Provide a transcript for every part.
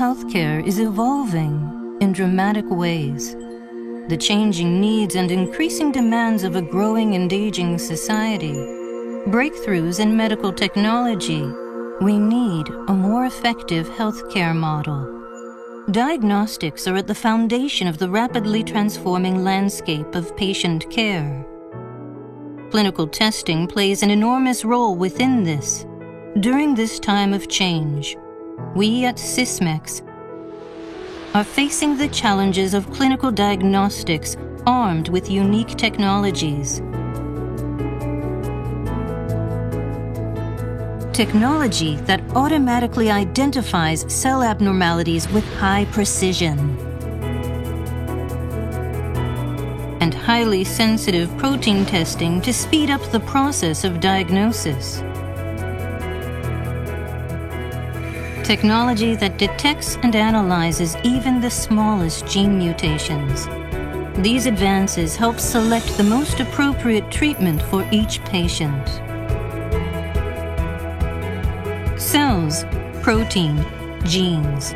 healthcare is evolving in dramatic ways. The changing needs and increasing demands of a growing and aging society, breakthroughs in medical technology, we need a more effective healthcare model. Diagnostics are at the foundation of the rapidly transforming landscape of patient care. Clinical testing plays an enormous role within this. During this time of change, we at Sysmex are facing the challenges of clinical diagnostics armed with unique technologies. Technology that automatically identifies cell abnormalities with high precision. And highly sensitive protein testing to speed up the process of diagnosis. Technology that detects and analyzes even the smallest gene mutations. These advances help select the most appropriate treatment for each patient. Cells, protein, genes.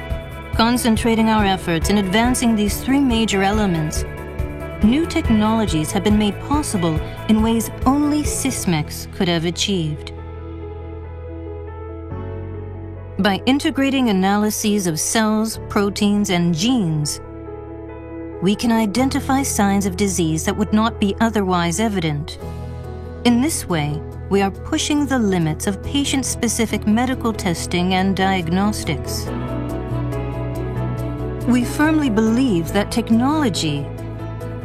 Concentrating our efforts in advancing these three major elements, new technologies have been made possible in ways only Sysmex could have achieved. By integrating analyses of cells, proteins, and genes, we can identify signs of disease that would not be otherwise evident. In this way, we are pushing the limits of patient-specific medical testing and diagnostics. We firmly believe that technology,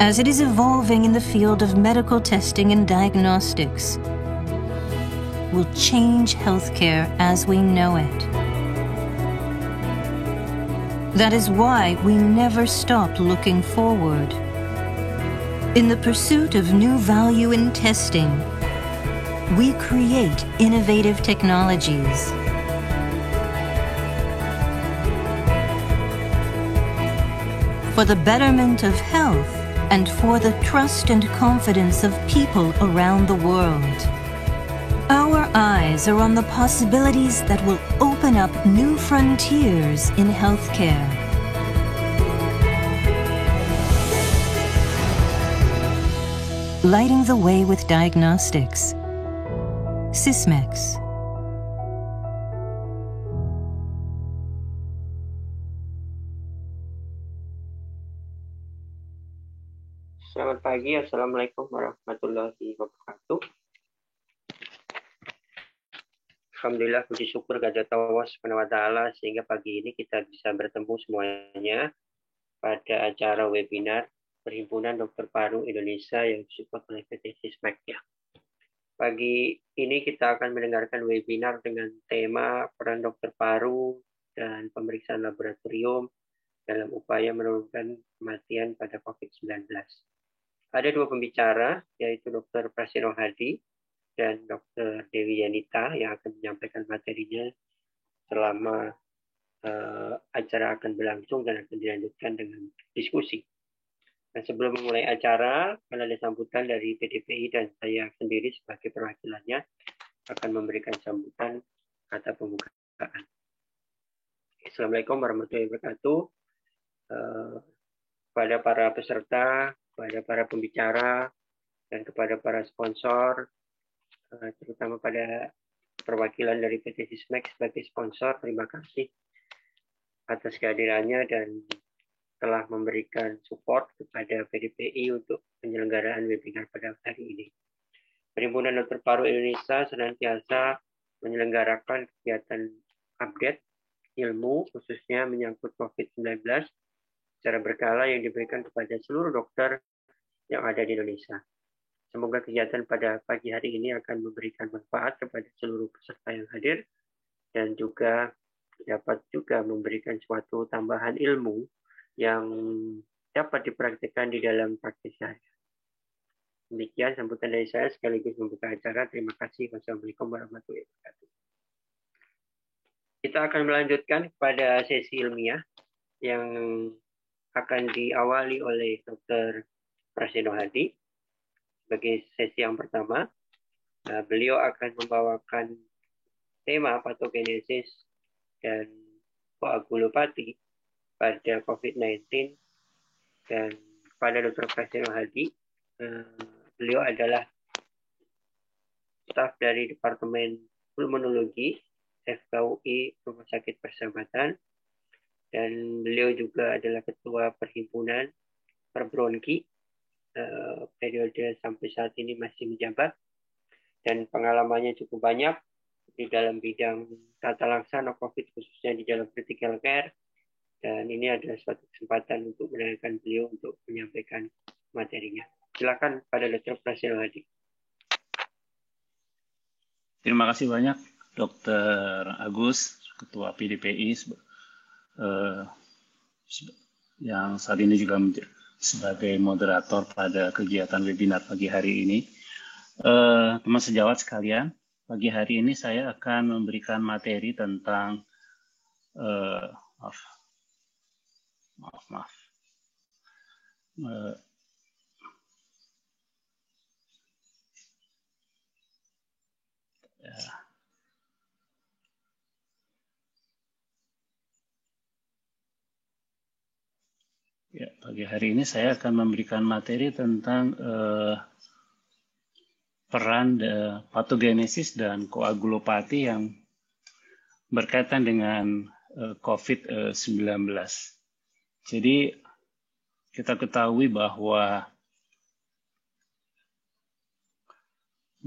as it is evolving in the field of medical testing and diagnostics, will change healthcare as we know it. That is why we never stop looking forward. In the pursuit of new value in testing, we create innovative technologies. For the betterment of health and for the trust and confidence of people around the world. Our eyes are on the possibilities that will open up new frontiers in healthcare. Lighting the way with diagnostics. Sysmex. Selamat pagi, Assalamualaikum warahmatullahi wabarakatuh. Alhamdulillah, puji syukur kehadirat Allah Subhanahu wa Ta'ala sehingga pagi ini kita bisa bertemu semuanya pada acara webinar Perhimpunan Dokter Paru Indonesia yang disupport oleh PT Sysmex. Pagi ini kita akan mendengarkan webinar dengan tema peran dokter paru dan pemeriksaan laboratorium dalam upaya menurunkan kematian pada COVID-19. Ada dua pembicara, yaitu Dr. Praseno Hadi dan Dr. Dewi Yanita yang akan menyampaikan materinya selama acara akan berlangsung dan akan dilanjutkan dengan diskusi. Dan sebelum memulai acara, akan ada sambutan dari PDPI dan saya sendiri sebagai perwakilannya akan memberikan sambutan kata pembukaan. Assalamualaikum warahmatullahi wabarakatuh. Kepada para peserta, kepada para pembicara, dan kepada para sponsor, terutama pada perwakilan dari PT Sysmex sebagai sponsor, terima kasih atas kehadirannya dan telah memberikan support kepada PDPI untuk penyelenggaraan webinar pada hari ini. Perhimpunan Dokter Paru Indonesia senantiasa menyelenggarakan kegiatan update ilmu, khususnya menyangkut COVID-19, secara berkala yang diberikan kepada seluruh dokter yang ada di Indonesia. Semoga kegiatan pada pagi hari ini akan memberikan manfaat kepada seluruh peserta yang hadir dan juga dapat juga memberikan suatu tambahan ilmu yang dapat dipraktikkan di dalam praktik sehari. Demikian sambutan dari saya sekaligus membuka acara. Terima kasih. Wassalamualaikum warahmatullahi wabarakatuh. Kita akan melanjutkan pada sesi ilmiah yang akan diawali oleh Dr. Praseno Hadi. Sebagai sesi yang pertama, beliau akan membawakan tema patogenesis dan koagulopati pada COVID-19. Dan pada Dr. Prasetyo Hadi, beliau adalah staf dari Departemen Pulmonologi FKUI Rumah Sakit Persahabatan, dan beliau juga adalah Ketua Perhimpunan Perbronki periode sampai saat ini masih menjabat, dan pengalamannya cukup banyak di dalam bidang tata laksana COVID, khususnya di dalam critical care, dan ini adalah suatu kesempatan untuk mendengarkan beliau untuk menyampaikan materinya. Silakan pada Dr. Prasetyo Hadi. Terima kasih banyak Dr. Agus, Ketua PDPI, yang saat ini juga sebagai moderator pada kegiatan webinar pagi hari ini. Teman sejawat sekalian, pagi hari ini saya akan memberikan materi tentang pagi hari ini saya akan memberikan materi tentang peran patogenesis dan koagulopati yang berkaitan dengan COVID-19. Jadi kita ketahui bahwa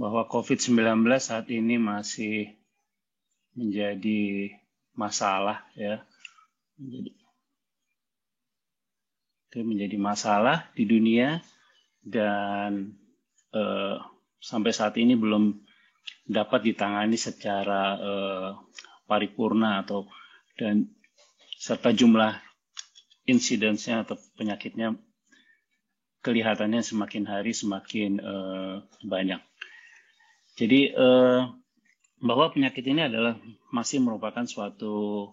COVID-19 saat ini masih menjadi masalah, ya. Menjadi masalah di dunia, dan sampai saat ini belum dapat ditangani secara paripurna serta jumlah insidensnya atau penyakitnya kelihatannya semakin hari semakin banyak. Jadi bahwa penyakit ini masih merupakan suatu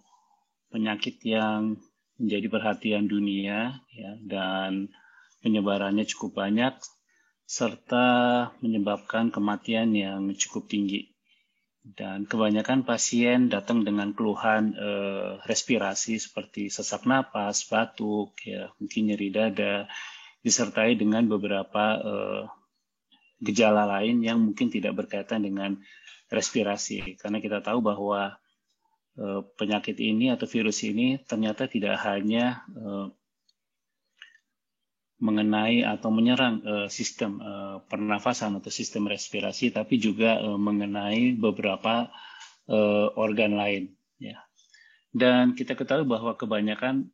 penyakit yang menjadi perhatian dunia, ya, dan penyebarannya cukup banyak serta menyebabkan kematian yang cukup tinggi. Dan kebanyakan pasien datang dengan keluhan respirasi seperti sesak napas, batuk, ya, mungkin nyeri dada, disertai dengan beberapa gejala lain yang mungkin tidak berkaitan dengan respirasi. Karena kita tahu bahwa penyakit ini atau virus ini ternyata tidak hanya mengenai atau menyerang sistem pernafasan atau sistem respirasi, tapi juga mengenai beberapa organ lain. Ya. Dan kita ketahui bahwa kebanyakan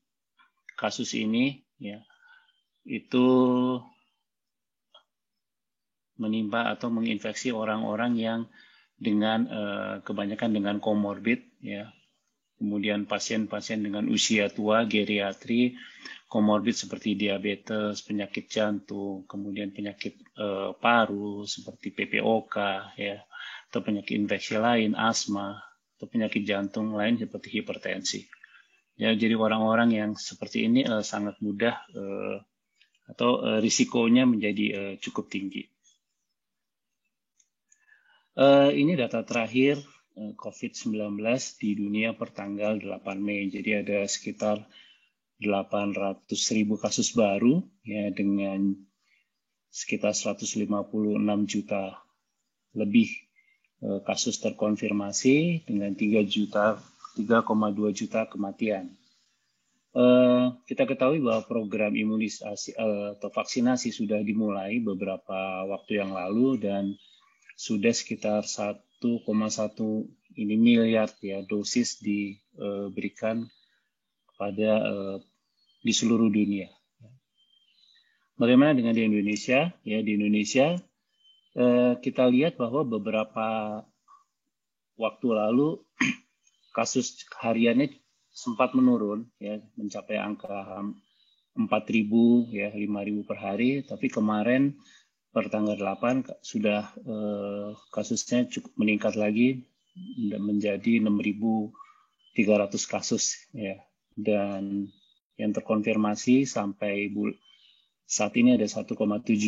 kasus ini, ya, itu menimpa atau menginfeksi orang-orang yang dengan kebanyakan dengan komorbid, ya. Kemudian pasien-pasien dengan usia tua, geriatri, komorbid seperti diabetes, penyakit jantung, kemudian penyakit paru seperti PPOK, ya, atau penyakit infeksi lain, asma, atau penyakit jantung lain seperti hipertensi. Ya, jadi orang-orang yang seperti ini sangat mudah atau risikonya menjadi cukup tinggi. Ini data terakhir COVID-19 di dunia per tanggal 8 Mei. Jadi ada sekitar 800.000 kasus baru, ya, dengan sekitar 156 juta lebih kasus terkonfirmasi dengan 3,2 juta kematian. Kita ketahui bahwa program imunisasi atau vaksinasi sudah dimulai beberapa waktu yang lalu, dan sudah sekitar 1,1 miliar, ya, dosis diberikan kepada di seluruh dunia. Bagaimana dengan di Indonesia? Ya, di Indonesia kita lihat bahwa beberapa waktu lalu kasus hariannya sempat menurun, ya, mencapai angka 4.000, ya, 5.000 per hari, tapi kemarin per tanggal 8 sudah kasusnya cukup meningkat lagi menjadi 6.300 kasus, ya. Dan yang terkonfirmasi sampai saat ini ada 1,7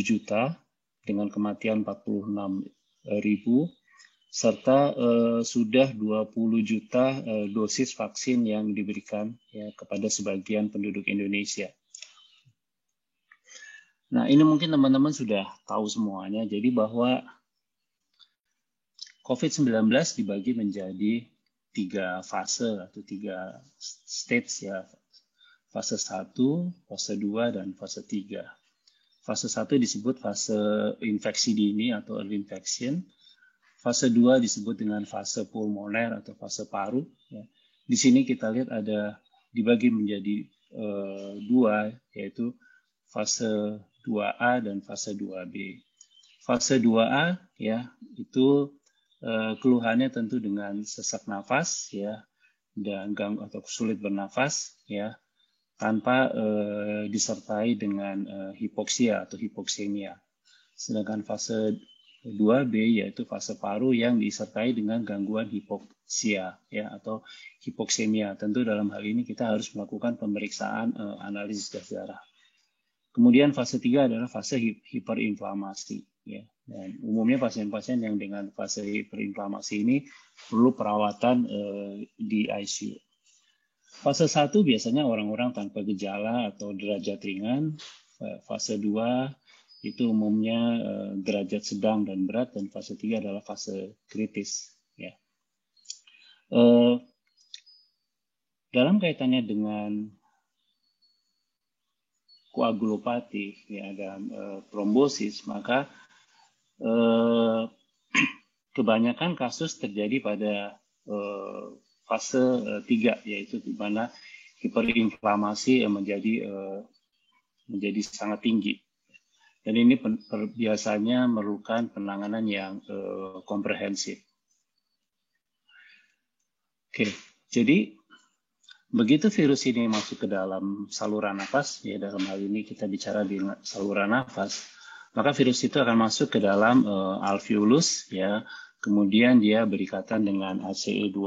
juta dengan kematian 46.000, serta sudah 20 juta dosis vaksin yang diberikan ya kepada sebagian penduduk Indonesia. Nah, ini mungkin teman-teman sudah tahu semuanya, jadi bahwa COVID-19 dibagi menjadi 3 fase atau 3 stage ya. Fase 1, fase 2, dan fase 3. Fase 1 disebut fase infeksi dini atau early infection. Fase 2 disebut dengan fase pulmoner atau fase paru. Ya. Di sini kita lihat ada dibagi menjadi 2, yaitu fase 2A dan fase 2B. Fase 2A ya itu keluhannya tentu dengan sesak nafas ya dan ganggu atau sulit bernafas ya tanpa disertai dengan hipoksia atau hipoksemia. Sedangkan fase 2B yaitu fase paru yang disertai dengan gangguan hipoksia ya atau hipoksemia. Tentu dalam hal ini kita harus melakukan pemeriksaan analisis gas darah. Kemudian fase 3 adalah fase hiperinflamasi ya. Dan umumnya pasien-pasien yang dengan fase hiperinflamasi ini perlu perawatan di ICU. Fase 1 biasanya orang-orang tanpa gejala atau derajat ringan. Fase 2 itu umumnya derajat sedang dan berat, dan fase 3 adalah fase kritis. Ya. Dalam kaitannya dengan koagulopati, ya, dan trombosis, maka kebanyakan kasus terjadi pada fase 3, yaitu di mana hiperinflamasi menjadi sangat tinggi. Dan ini biasanya memerlukan penanganan yang komprehensif. Oke, jadi begitu virus ini masuk ke dalam saluran nafas, ya dalam hal ini kita bicara di saluran nafas, maka virus itu akan masuk ke dalam alveolus, ya. Kemudian dia berikatan dengan ACE2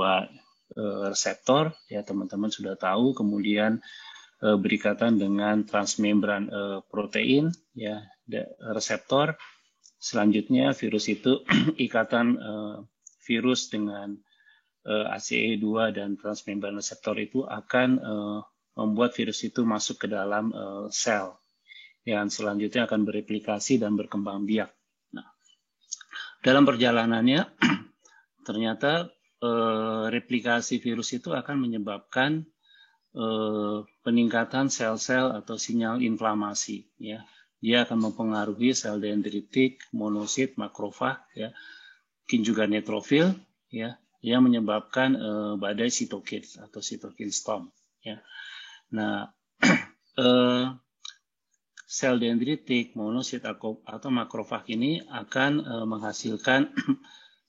reseptor, ya teman-teman sudah tahu. Kemudian berikatan dengan transmembran protein, ya reseptor. Selanjutnya virus itu ikatan virus dengan ACE2 dan transmembran reseptor itu akan membuat virus itu masuk ke dalam sel, yang selanjutnya akan bereplikasi dan berkembang biak. Nah, dalam perjalanannya ternyata replikasi virus itu akan menyebabkan peningkatan sel-sel atau sinyal inflamasi. Ya, dia akan mempengaruhi sel dendritik, monosit, makrofag, ya, mungkin juga neutrofil, ya, yang menyebabkan badai sitokin atau sitokin storm. Ya. Nah, sel dendritik, monosit atau makrofag ini akan menghasilkan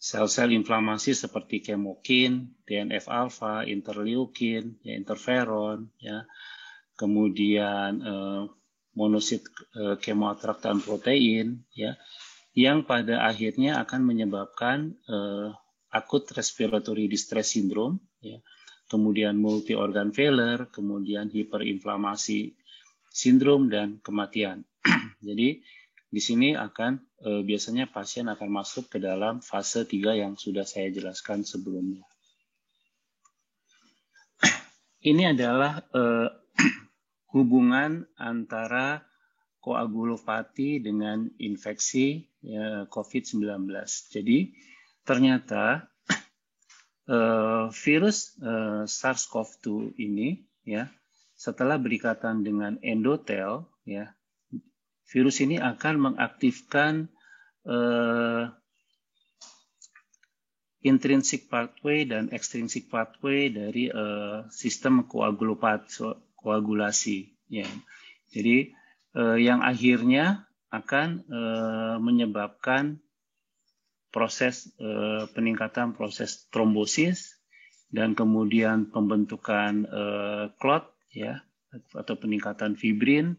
sel-sel inflamasi seperti kemokin, TNF-alfa, interleukin, ya, interferon, ya. Kemudian monosit kemoatraktan protein, ya, yang pada akhirnya akan menyebabkan akut respiratory distress syndrome, ya, kemudian multi organ failure, kemudian hiperinflamasi sindrom, dan kematian. Jadi di sini akan biasanya pasien akan masuk ke dalam fase 3 yang sudah saya jelaskan sebelumnya. Ini adalah hubungan antara koagulopati dengan infeksi COVID-19. Jadi ternyata virus SARS-CoV-2 ini, ya, setelah berikatan dengan endotel, ya, virus ini akan mengaktifkan intrinsic pathway dan extrinsic pathway dari sistem koagulasi, ya. Jadi yang akhirnya akan menyebabkan proses peningkatan proses trombosis dan kemudian pembentukan clot, ya, atau peningkatan fibrin,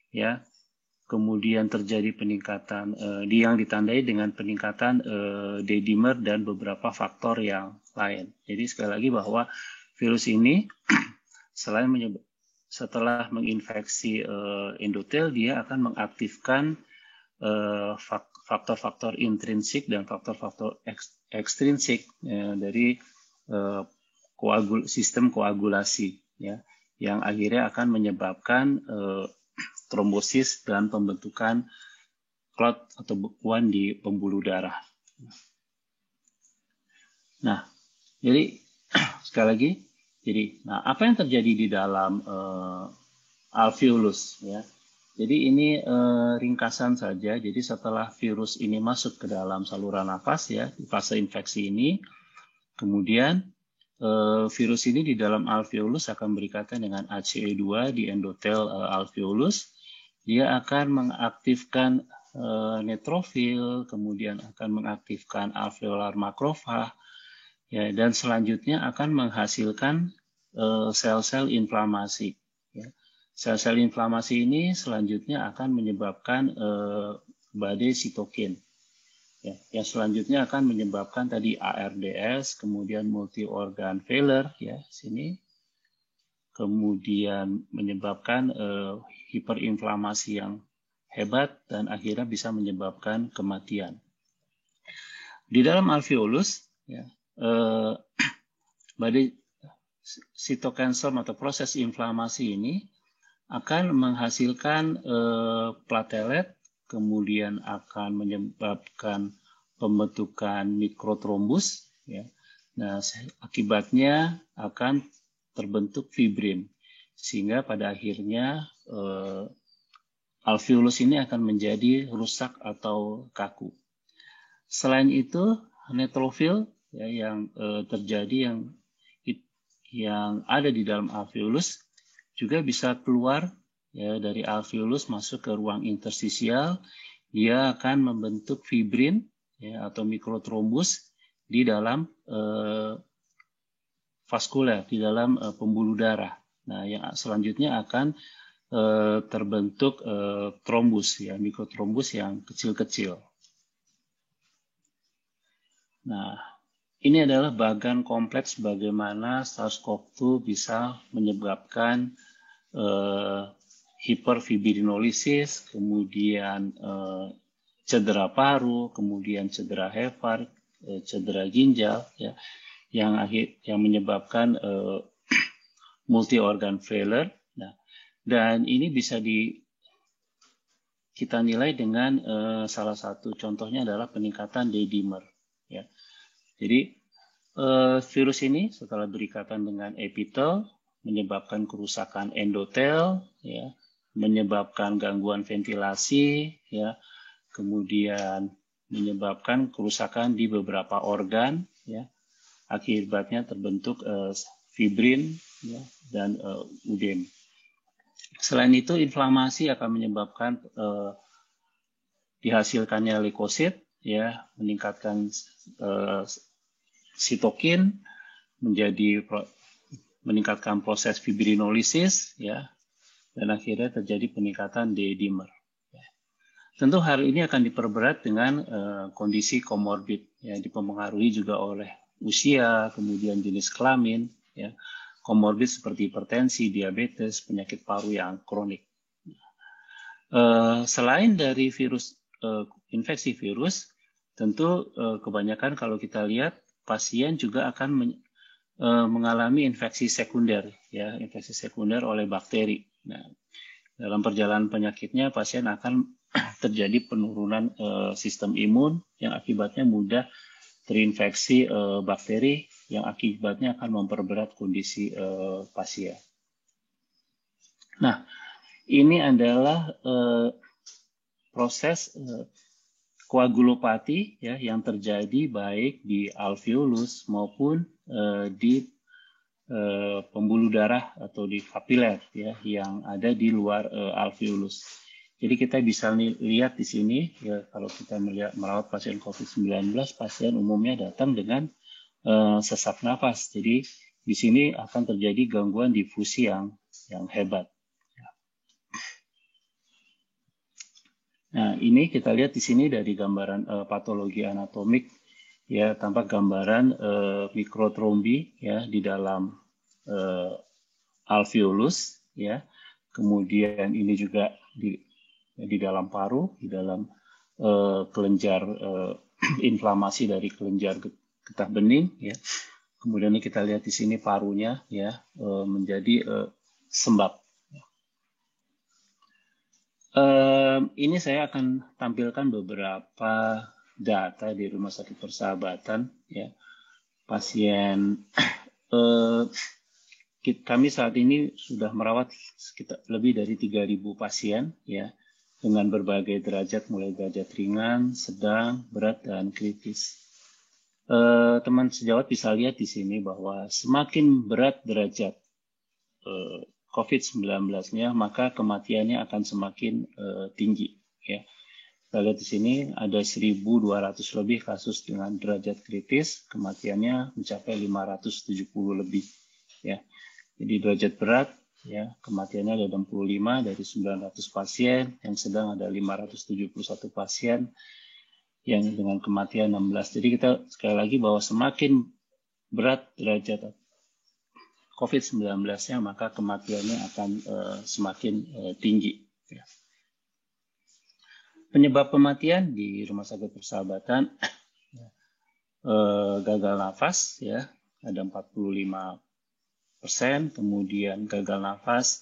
ya. Kemudian terjadi peningkatan yang ditandai dengan peningkatan D-dimer dan beberapa faktor yang lain. Jadi sekali lagi bahwa virus ini setelah menginfeksi endotel, dia akan mengaktifkan faktor-faktor intrinsik dan faktor-faktor ekstrinsik ya, dari sistem koagulasi ya, yang akhirnya akan menyebabkan trombosis dan pembentukan clot atau bekuan di pembuluh darah. Nah, jadi sekali lagi, nah apa yang terjadi di dalam alveolus ya? Jadi ini ringkasan saja. Jadi setelah virus ini masuk ke dalam saluran nafas ya di fase infeksi ini, kemudian virus ini di dalam alveolus akan berikatan dengan ACE2 di endotel alveolus. Dia akan mengaktifkan neutrofil, kemudian akan mengaktifkan alveolar makrofag, ya, dan selanjutnya akan menghasilkan sel-sel inflamasi. Ya. Sel-sel inflamasi ini selanjutnya akan menyebabkan badai sitokin. Ya, yang selanjutnya akan menyebabkan tadi ARDS, kemudian multi organ failure ya sini, kemudian menyebabkan hiperinflamasi yang hebat dan akhirnya bisa menyebabkan kematian. Di dalam alveolus ya, badai sitokansom atau proses inflamasi ini akan menghasilkan platelet, kemudian akan menyebabkan pembentukan mikrotrombus, ya. Nah, akibatnya akan terbentuk fibrin, sehingga pada akhirnya alveolus ini akan menjadi rusak atau kaku. Selain itu, neutrofil ya, yang terjadi yang ada di dalam alveolus juga bisa keluar ya, dari alveolus masuk ke ruang interstisial. Dia akan membentuk fibrin ya, atau mikrotrombus di dalam vaskuler, di dalam pembuluh darah. Nah, yang selanjutnya akan terbentuk trombus ya, mikrotrombus yang kecil-kecil. Nah, ini adalah bagan kompleks bagaimana SARS-CoV-2 bisa menyebabkan hiperfibrinolisis, kemudian cedera paru, kemudian cedera hepat, cedera ginjal, ya, yang menyebabkan multi organ failure. Nah, dan ini bisa kita nilai dengan salah satu contohnya adalah peningkatan D-dimer. Ya. Jadi virus ini setelah berikatan dengan epitel menyebabkan kerusakan endotel, ya, menyebabkan gangguan ventilasi, ya, kemudian menyebabkan kerusakan di beberapa organ, ya, akibatnya terbentuk fibrin, ya, dan udem. Selain itu, inflamasi akan menyebabkan dihasilkannya leukosit, ya, meningkatkan sitokin, meningkatkan proses fibrinolisis, ya, dan akhirnya terjadi peningkatan D-dimer. Ya. Tentu hal ini akan diperberat dengan kondisi komorbid, ya, dipengaruhi juga oleh usia, kemudian jenis kelamin, ya, komorbid seperti hipertensi, diabetes, penyakit paru yang kronik. Selain dari virus infeksi virus, tentu kebanyakan kalau kita lihat pasien juga akan mengalami infeksi sekunder, ya, infeksi sekunder oleh bakteri. Nah, dalam perjalanan penyakitnya pasien akan terjadi penurunan sistem imun yang akibatnya mudah terinfeksi bakteri yang akibatnya akan memperberat kondisi pasien. Nah, ini adalah proses koagulopati ya, yang terjadi baik di alveolus maupun di pembuluh darah atau di kapiler ya, yang ada di luar alveolus. Jadi kita bisa lihat di sini ya, kalau kita merawat pasien COVID-19, pasien umumnya datang dengan sesak nafas. Jadi di sini akan terjadi gangguan difusi yang hebat. Nah, ini kita lihat di sini dari gambaran patologi anatomik, ya, tampak gambaran mikrotrombi ya di dalam alveolus, ya. Kemudian ini juga di dalam paru, di dalam kelenjar inflamasi dari kelenjar getah bening, ya. Kemudian ini kita lihat di sini parunya, ya, menjadi sembab. Ini saya akan tampilkan beberapa data di Rumah Sakit Persahabatan, ya. Pasien kami saat ini sudah merawat sekitar lebih dari 3.000 pasien, ya, dengan berbagai derajat, mulai derajat ringan, sedang, berat, dan kritis. Teman sejawat bisa lihat di sini bahwa semakin berat derajat COVID-19-nya, maka kematiannya akan semakin tinggi. Ya. Kita lihat di sini ada 1.200 lebih kasus dengan derajat kritis, kematiannya mencapai 570 lebih. Ya. Jadi derajat berat, ya, kematiannya ada 65 dari 900 pasien, yang sedang ada 571 pasien, yang dengan kematian 16. Jadi kita sekali lagi bahwa semakin berat derajat COVID-19-nya, maka kematiannya akan semakin tinggi. Ya. Penyebab kematian di Rumah Sakit Persahabatan, gagal nafas, ya, ada 45%, kemudian gagal nafas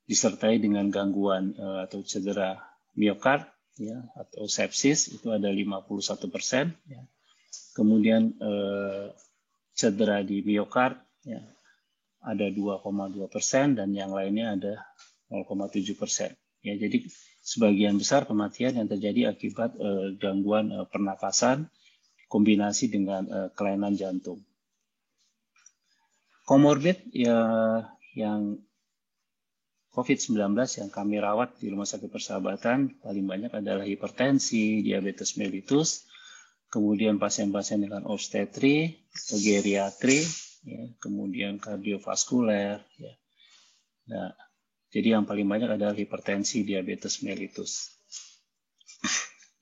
disertai dengan gangguan atau cedera miokard, ya, atau sepsis, itu ada 51%, ya. Kemudian cedera di miokard, ya, ada 2,2%, dan yang lainnya ada 0,7%. Ya, jadi sebagian besar kematian yang terjadi akibat gangguan pernapasan kombinasi dengan kelainan jantung. Komorbid yang COVID-19 yang kami rawat di Rumah Sakit Persahabatan paling banyak adalah hipertensi, diabetes mellitus, kemudian pasien-pasien dengan obstetri, geriatri, ya, kemudian kardiovaskuler. Ya. Nah, jadi yang paling banyak adalah hipertensi, diabetes mellitus.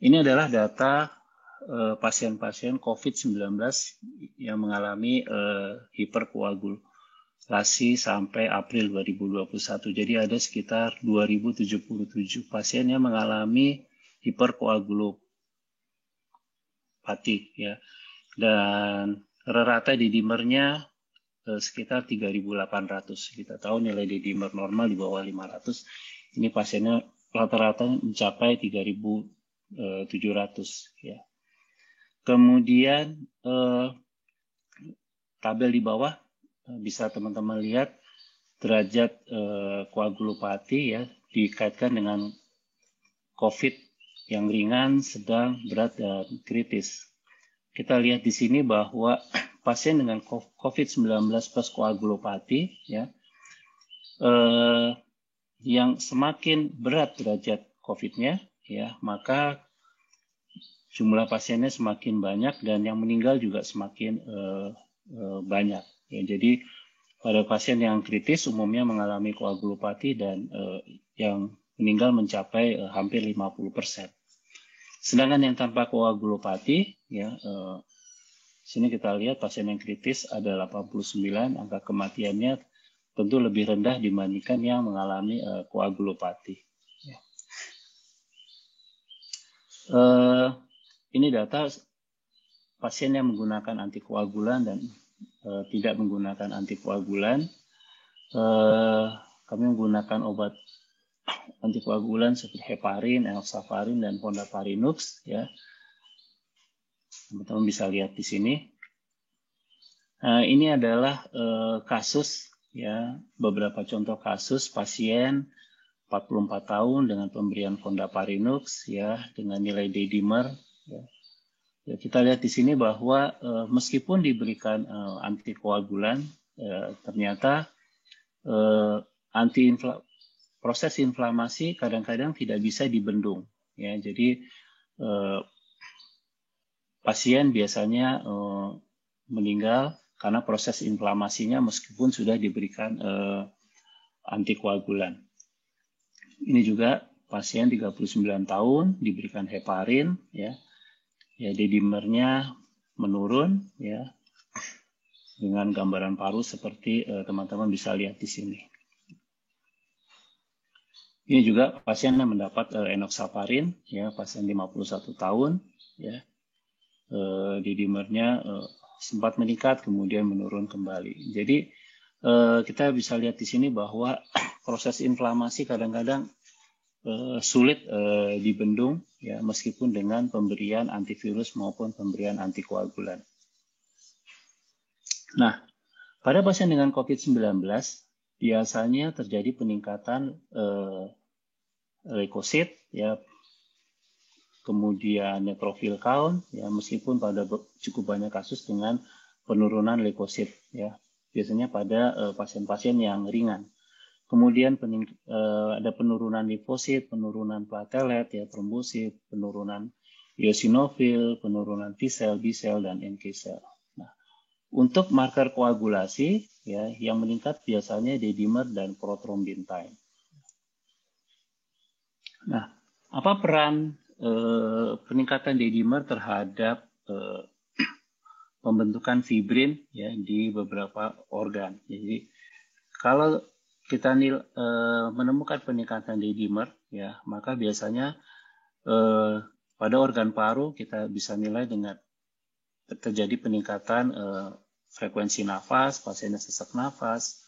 Ini adalah data pasien-pasien COVID-19 yang mengalami hiperkoagulasi sampai April 2021. Jadi ada sekitar 2.077 pasien yang mengalami hiperkoagulopati, ya. Dan rata D-dimernya sekitar 3.800. Kita tahu nilai D-dimer normal di bawah 500. Ini pasiennya rata-rata mencapai 3.700, ya. Kemudian tabel di bawah bisa teman-teman lihat derajat koagulopati, ya, dikaitkan dengan COVID yang ringan, sedang, berat, dan kritis. Kita lihat di sini bahwa pasien dengan COVID-19 plus koagulopati, ya, yang semakin berat derajat COVID-nya, ya, maka jumlah pasiennya semakin banyak dan yang meninggal juga semakin banyak. Ya, jadi pada pasien yang kritis umumnya mengalami koagulopati dan yang meninggal mencapai hampir 50%. Sedangkan yang tanpa koagulopati, ya, sini kita lihat pasien yang kritis ada 89, angka kematiannya tentu lebih rendah dibandingkan yang mengalami koagulopati. Ya. Ini data pasien yang menggunakan antikoagulan dan tidak menggunakan antikoagulan. Kami menggunakan obat antikoagulan seperti heparin, enoxaparin, dan fondaparinux, ya. Teman-teman bisa lihat di sini. Ini adalah kasus, ya, beberapa contoh kasus pasien 44 tahun dengan pemberian fondaparinux, ya, dengan nilai D-dimer. Ya. Ya, kita lihat di sini bahwa meskipun diberikan antikoagulan, ternyata proses inflamasi kadang-kadang tidak bisa dibendung. Ya, jadi pasien biasanya meninggal karena proses inflamasinya meskipun sudah diberikan antikoagulan. Ini juga pasien 39 tahun diberikan heparin, ya. Ya, D-dimernya menurun, ya, dengan gambaran paru seperti teman-teman bisa lihat di sini. Ini juga pasien yang mendapat enoxaparin, ya, pasien 51 tahun, ya, D-dimernya sempat meningkat kemudian menurun kembali. Jadi kita bisa lihat di sini bahwa proses inflamasi kadang-kadang sulit dibendung ya, meskipun dengan pemberian antivirus maupun pemberian antikoagulan. Nah, pada pasien dengan COVID-19 biasanya terjadi peningkatan leukosit ya, kemudian neutrophil count ya, meskipun pada cukup banyak kasus dengan penurunan leukosit ya, biasanya pada pasien-pasien yang ringan. Kemudian ada penurunan limfosit, penurunan platelet, ya, trombosit, penurunan eosinofil, penurunan T-cell, B-cell, dan NK cell. Nah, untuk marker koagulasi, ya, yang meningkat biasanya D-dimer dan prothrombin time. Nah, apa peran peningkatan D-dimer terhadap pembentukan fibrin ya, di beberapa organ? Jadi, kalau kita menemukan peningkatan D-dimer, ya, maka biasanya pada organ paru kita bisa nilai dengan terjadi peningkatan frekuensi nafas, pasiennya sesak nafas,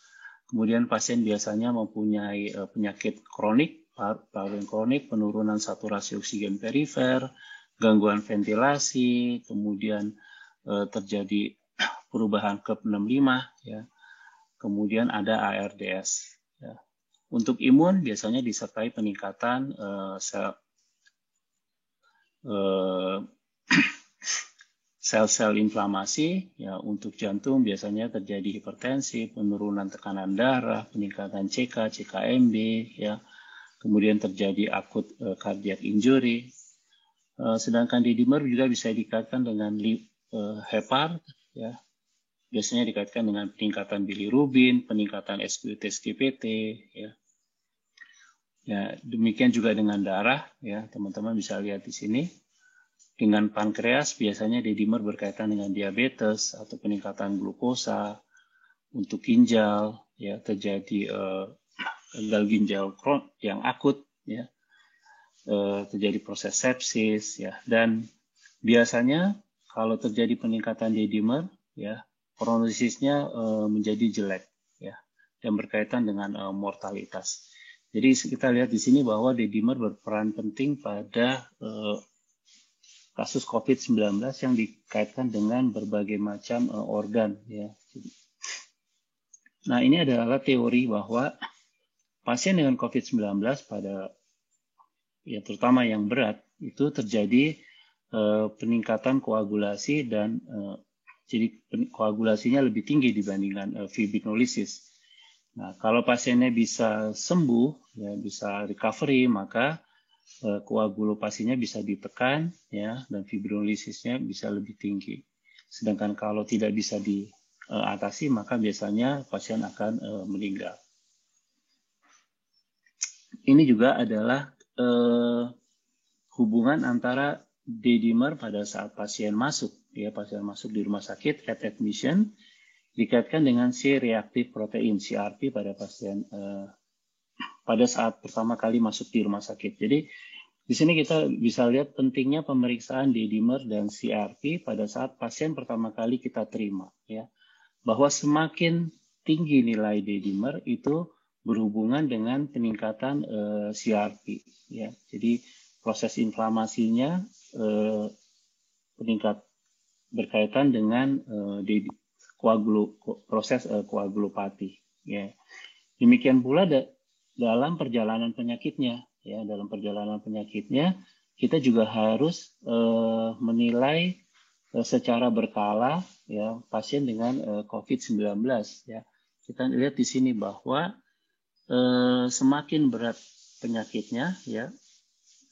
kemudian pasien biasanya mempunyai penyakit kronik, paru yang kronik, penurunan saturasi oksigen perifer, gangguan ventilasi, kemudian terjadi perubahan KEP65, ya. Kemudian ada ARDS. Ya. Untuk imun biasanya disertai peningkatan sel-sel inflamasi. Ya, untuk jantung biasanya terjadi hipertensi, penurunan tekanan darah, peningkatan CK, CKMB. Ya. Kemudian terjadi akut cardiac injury. Sedangkan D-dimer juga bisa dikaitkan dengan hepar. Ya. Biasanya dikaitkan dengan peningkatan bilirubin, peningkatan SPT, ya. Ya, demikian juga dengan darah, ya, teman-teman bisa lihat di sini. Dengan pankreas biasanya D-dimer berkaitan dengan diabetes atau peningkatan glukosa. Untuk ginjal, ya, terjadi gagal ginjal yang akut, ya, terjadi proses sepsis, ya, dan biasanya kalau terjadi peningkatan D-dimer, ya, prognosisnya menjadi jelek, ya, dan berkaitan dengan mortalitas. Jadi kita lihat di sini bahwa D-dimer berperan penting pada kasus COVID-19 yang dikaitkan dengan berbagai macam organ, ya. Nah, ini adalah teori bahwa pasien dengan COVID-19 pada, ya, terutama yang berat itu terjadi peningkatan koagulasi dan jadi koagulasinya lebih tinggi dibandingkan fibrinolisis. Nah, kalau pasiennya bisa sembuh, ya, bisa recovery, maka koagulopasinya bisa ditekan, ya, dan fibrinolisisnya bisa lebih tinggi. Sedangkan kalau tidak bisa diatasi, maka biasanya pasien akan meninggal. Ini juga adalah hubungan antara D-dimer pada saat pasien masuk, ya, pasien masuk di rumah sakit at admission dikaitkan dengan C-reactive protein CRP pada pasien pada saat pertama kali masuk di rumah sakit. Jadi di sini kita bisa lihat pentingnya pemeriksaan D-dimer dan CRP pada saat pasien pertama kali kita terima, ya, bahwa semakin tinggi nilai D-dimer itu berhubungan dengan peningkatan CRP, ya. Jadi proses inflamasinya meningkat berkaitan dengan proses koagulopati, ya. Demikian pula dalam perjalanan penyakitnya, ya, dalam perjalanan penyakitnya kita juga harus menilai secara berkala, ya, pasien dengan COVID-19, ya. Kita lihat di sini bahwa semakin berat penyakitnya, ya,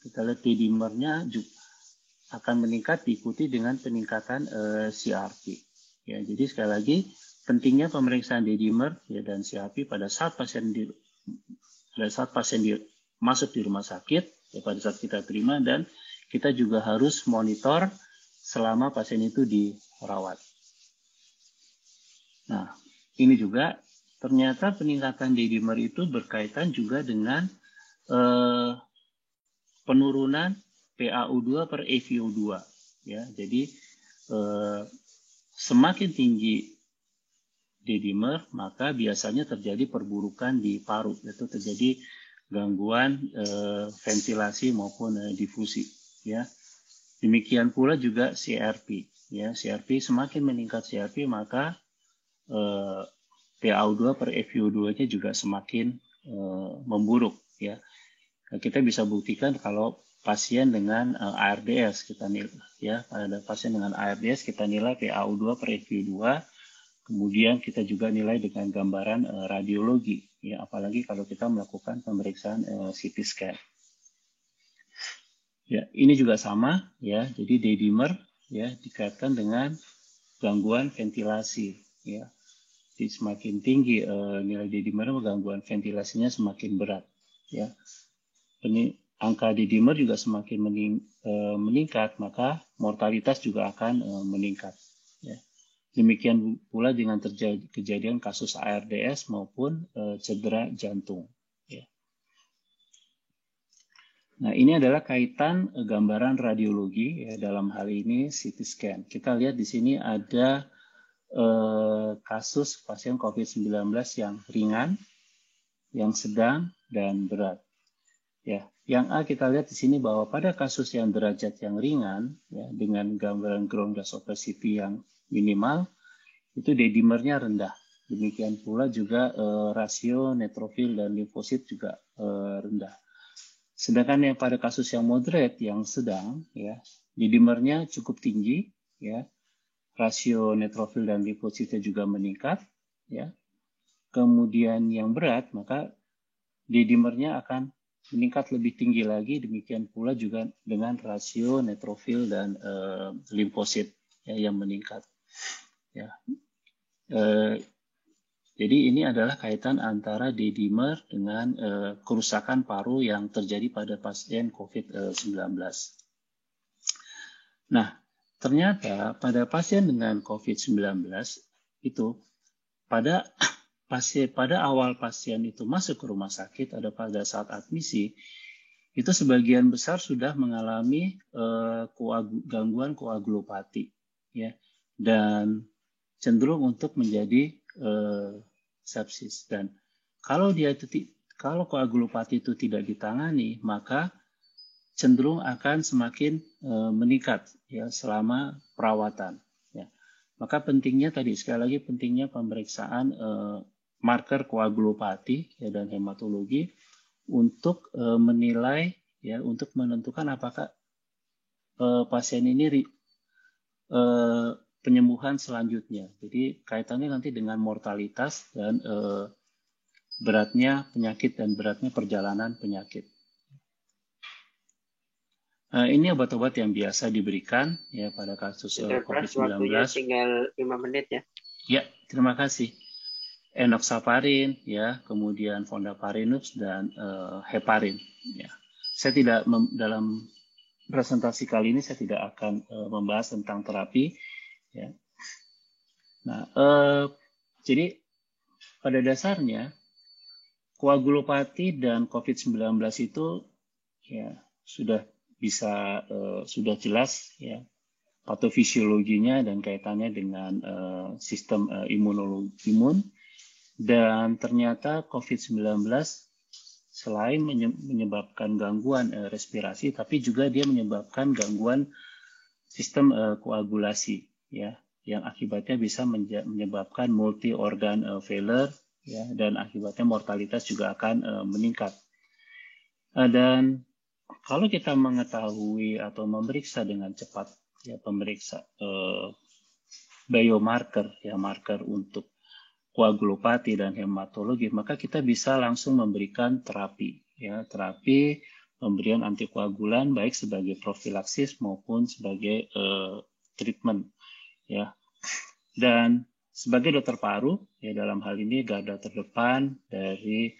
kita lihat D-dimernya akan meningkat diikuti dengan peningkatan CRP. Ya, jadi sekali lagi pentingnya pemeriksaan D-dimer, ya, dan CRP pada saat pasien masuk di rumah sakit, ya, pada saat kita terima, dan kita juga harus monitor selama pasien itu dirawat. Nah, ini juga ternyata peningkatan D-dimer itu berkaitan juga dengan penurunan PaO2 per FiO2, ya. Jadi semakin tinggi D-dimer, maka biasanya terjadi perburukan di paru, yaitu terjadi gangguan ventilasi maupun difusi. Ya, demikian pula juga CRP. Ya, CRP semakin meningkat CRP, maka PaO2 per FiO2-nya juga semakin memburuk. Ya, kita bisa buktikan kalau pasien dengan ARDS kita nilai, ya, pada pasien dengan ARDS kita nilai PaO2 per FiO2. Kemudian kita juga nilai dengan gambaran radiologi, ya, apalagi kalau kita melakukan pemeriksaan CT scan. Ya, ini juga sama, ya. Jadi D-dimer, ya, dikaitkan dengan gangguan ventilasi, ya. Jadi semakin tinggi nilai D-dimer, gangguan ventilasinya semakin berat, ya. Ini angka D-dimer juga semakin meningkat, maka mortalitas juga akan meningkat, ya. Demikian pula dengan terjadi kejadian kasus ARDS maupun cedera jantung. Ya. Nah, ini adalah kaitan gambaran radiologi, ya, dalam hal ini CT scan. Kita lihat di sini ada kasus pasien COVID-19 yang ringan, yang sedang, dan berat. Ya, yang A kita lihat di sini bahwa pada kasus yang derajat yang ringan, ya, dengan gambaran ground gas opacity yang minimal, itu D-dimernya rendah. Demikian pula juga rasio neutrofil dan limfosit juga rendah. Sedangkan yang pada kasus yang moderate, yang sedang, ya, D-dimernya cukup tinggi, ya, rasio neutrofil dan limfositnya juga meningkat, ya. Kemudian yang berat, maka D-dimernya akan meningkat lebih tinggi lagi, demikian pula juga dengan rasio neutrofil dan limfosit, ya, yang meningkat. Ya. Jadi ini adalah kaitan antara D-dimer dengan kerusakan paru yang terjadi pada pasien COVID-19. Nah, ternyata pada pasien dengan COVID-19 itu pada awal pasien itu masuk ke rumah sakit, ada pada saat admisi, itu sebagian besar sudah mengalami gangguan koagulopati, ya, dan cenderung untuk menjadi sepsis. Dan kalau koagulopati itu tidak ditangani, maka cenderung akan semakin meningkat, ya, selama perawatan. Ya. Maka pentingnya tadi sekali lagi pentingnya pemeriksaan marker koagulopati, ya, dan hematologi untuk menilai, ya, untuk menentukan apakah pasien ini penyembuhan selanjutnya. Jadi kaitannya nanti dengan mortalitas dan beratnya penyakit dan beratnya perjalanan penyakit. Ini obat-obat yang biasa diberikan, ya, pada kasus COVID-19. Waktunya tinggal 5 menit, ya. Ya, terima kasih. Enoxaparin, ya, kemudian fondaparinux dan heparin. Ya. Saya tidak dalam presentasi kali ini saya tidak akan membahas tentang terapi. Ya. Nah, jadi pada dasarnya koagulopati dan COVID-19 itu, ya, sudah jelas, ya, patofisiologinya dan kaitannya dengan sistem imun, dan ternyata COVID-19 selain menyebabkan gangguan respirasi, tapi juga dia menyebabkan gangguan sistem koagulasi, ya, yang akibatnya bisa menyebabkan multi organ failure, ya, dan akibatnya mortalitas juga akan meningkat. Dan kalau kita mengetahui atau memeriksa dengan cepat, ya, pemeriksa biomarker, ya, marker untuk koagulopati dan hematologi, maka kita bisa langsung memberikan terapi, ya, terapi pemberian antikoagulan baik sebagai profilaksis maupun sebagai treatment, ya. Dan sebagai dokter paru, ya, dalam hal ini garda terdepan dari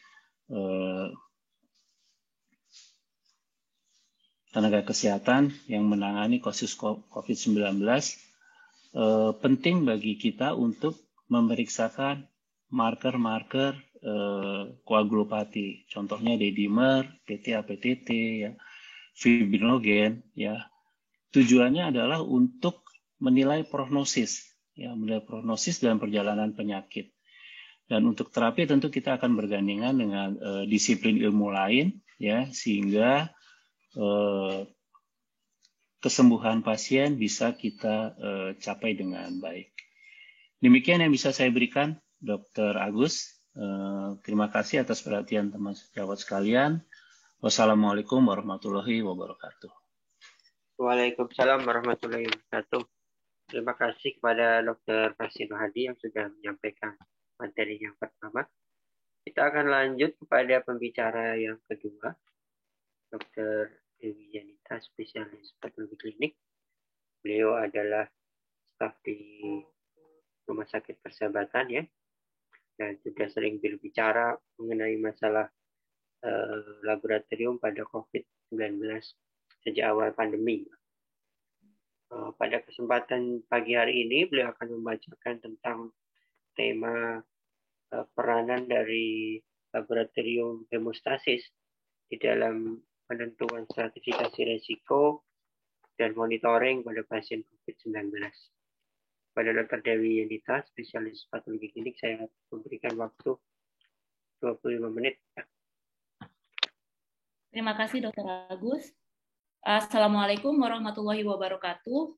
tenaga kesehatan yang menangani kasus COVID-19, penting bagi kita untuk memeriksakan marker-marker koagulopati, contohnya D-dimer, PT-APTT, ya, fibrinogen, ya. Tujuannya adalah untuk menilai prognosis, ya, model prognosis dalam perjalanan penyakit. Dan untuk terapi tentu kita akan bergandengan dengan disiplin ilmu lain, ya, sehingga kesembuhan pasien bisa kita capai dengan baik. Demikian yang bisa saya berikan, Dr. Agus. Terima kasih atas perhatian teman sejawat sekalian. Wassalamualaikum warahmatullahi wabarakatuh. Waalaikumsalam warahmatullahi wabarakatuh. Terima kasih kepada Dr. Prasidno Hadi yang sudah menyampaikan materi yang pertama. Kita akan lanjut kepada pembicara yang kedua, Dr. Dewi Yanita, spesialis patologi klinik. Beliau adalah staf di Rumah Sakit Persahabatan, ya, dan juga sering berbicara mengenai masalah laboratorium pada COVID-19 sejak awal pandemi. Pada kesempatan pagi hari ini, beliau akan membacakan tentang tema peranan dari laboratorium hemostasis di dalam penentuan stratifikasi risiko dan monitoring pada pasien COVID-19. Pada Dr. Dewi Yanita, spesialis patologi klinik, saya memberikan waktu 25 menit. Terima kasih, Dr. Agus. Assalamualaikum warahmatullahi wabarakatuh.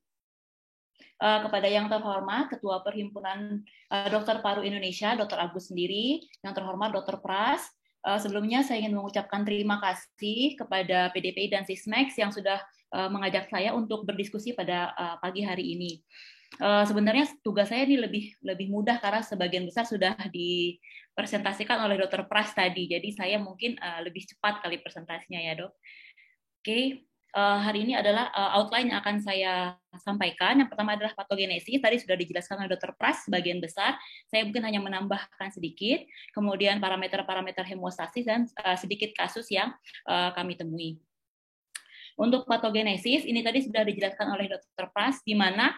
Kepada yang terhormat Ketua Perhimpunan Dokter Paru Indonesia, Dr. Agus sendiri, yang terhormat Dr. Pras, sebelumnya saya ingin mengucapkan terima kasih kepada PDPI dan Sismex yang sudah mengajak saya untuk berdiskusi pada pagi hari ini. Sebenarnya tugas saya ini lebih mudah karena sebagian besar sudah dipresentasikan oleh Dr. Pras tadi, jadi saya mungkin lebih cepat kali presentasinya ya, Dok. Oke. Hari ini adalah outline yang akan saya sampaikan. Yang pertama adalah patogenesis. Tadi sudah dijelaskan oleh Dr. Pras sebagian besar. Saya mungkin hanya menambahkan sedikit. Kemudian parameter-parameter hemostasis dan sedikit kasus yang kami temui. Untuk patogenesis, ini tadi sudah dijelaskan oleh Dr. Pras, di mana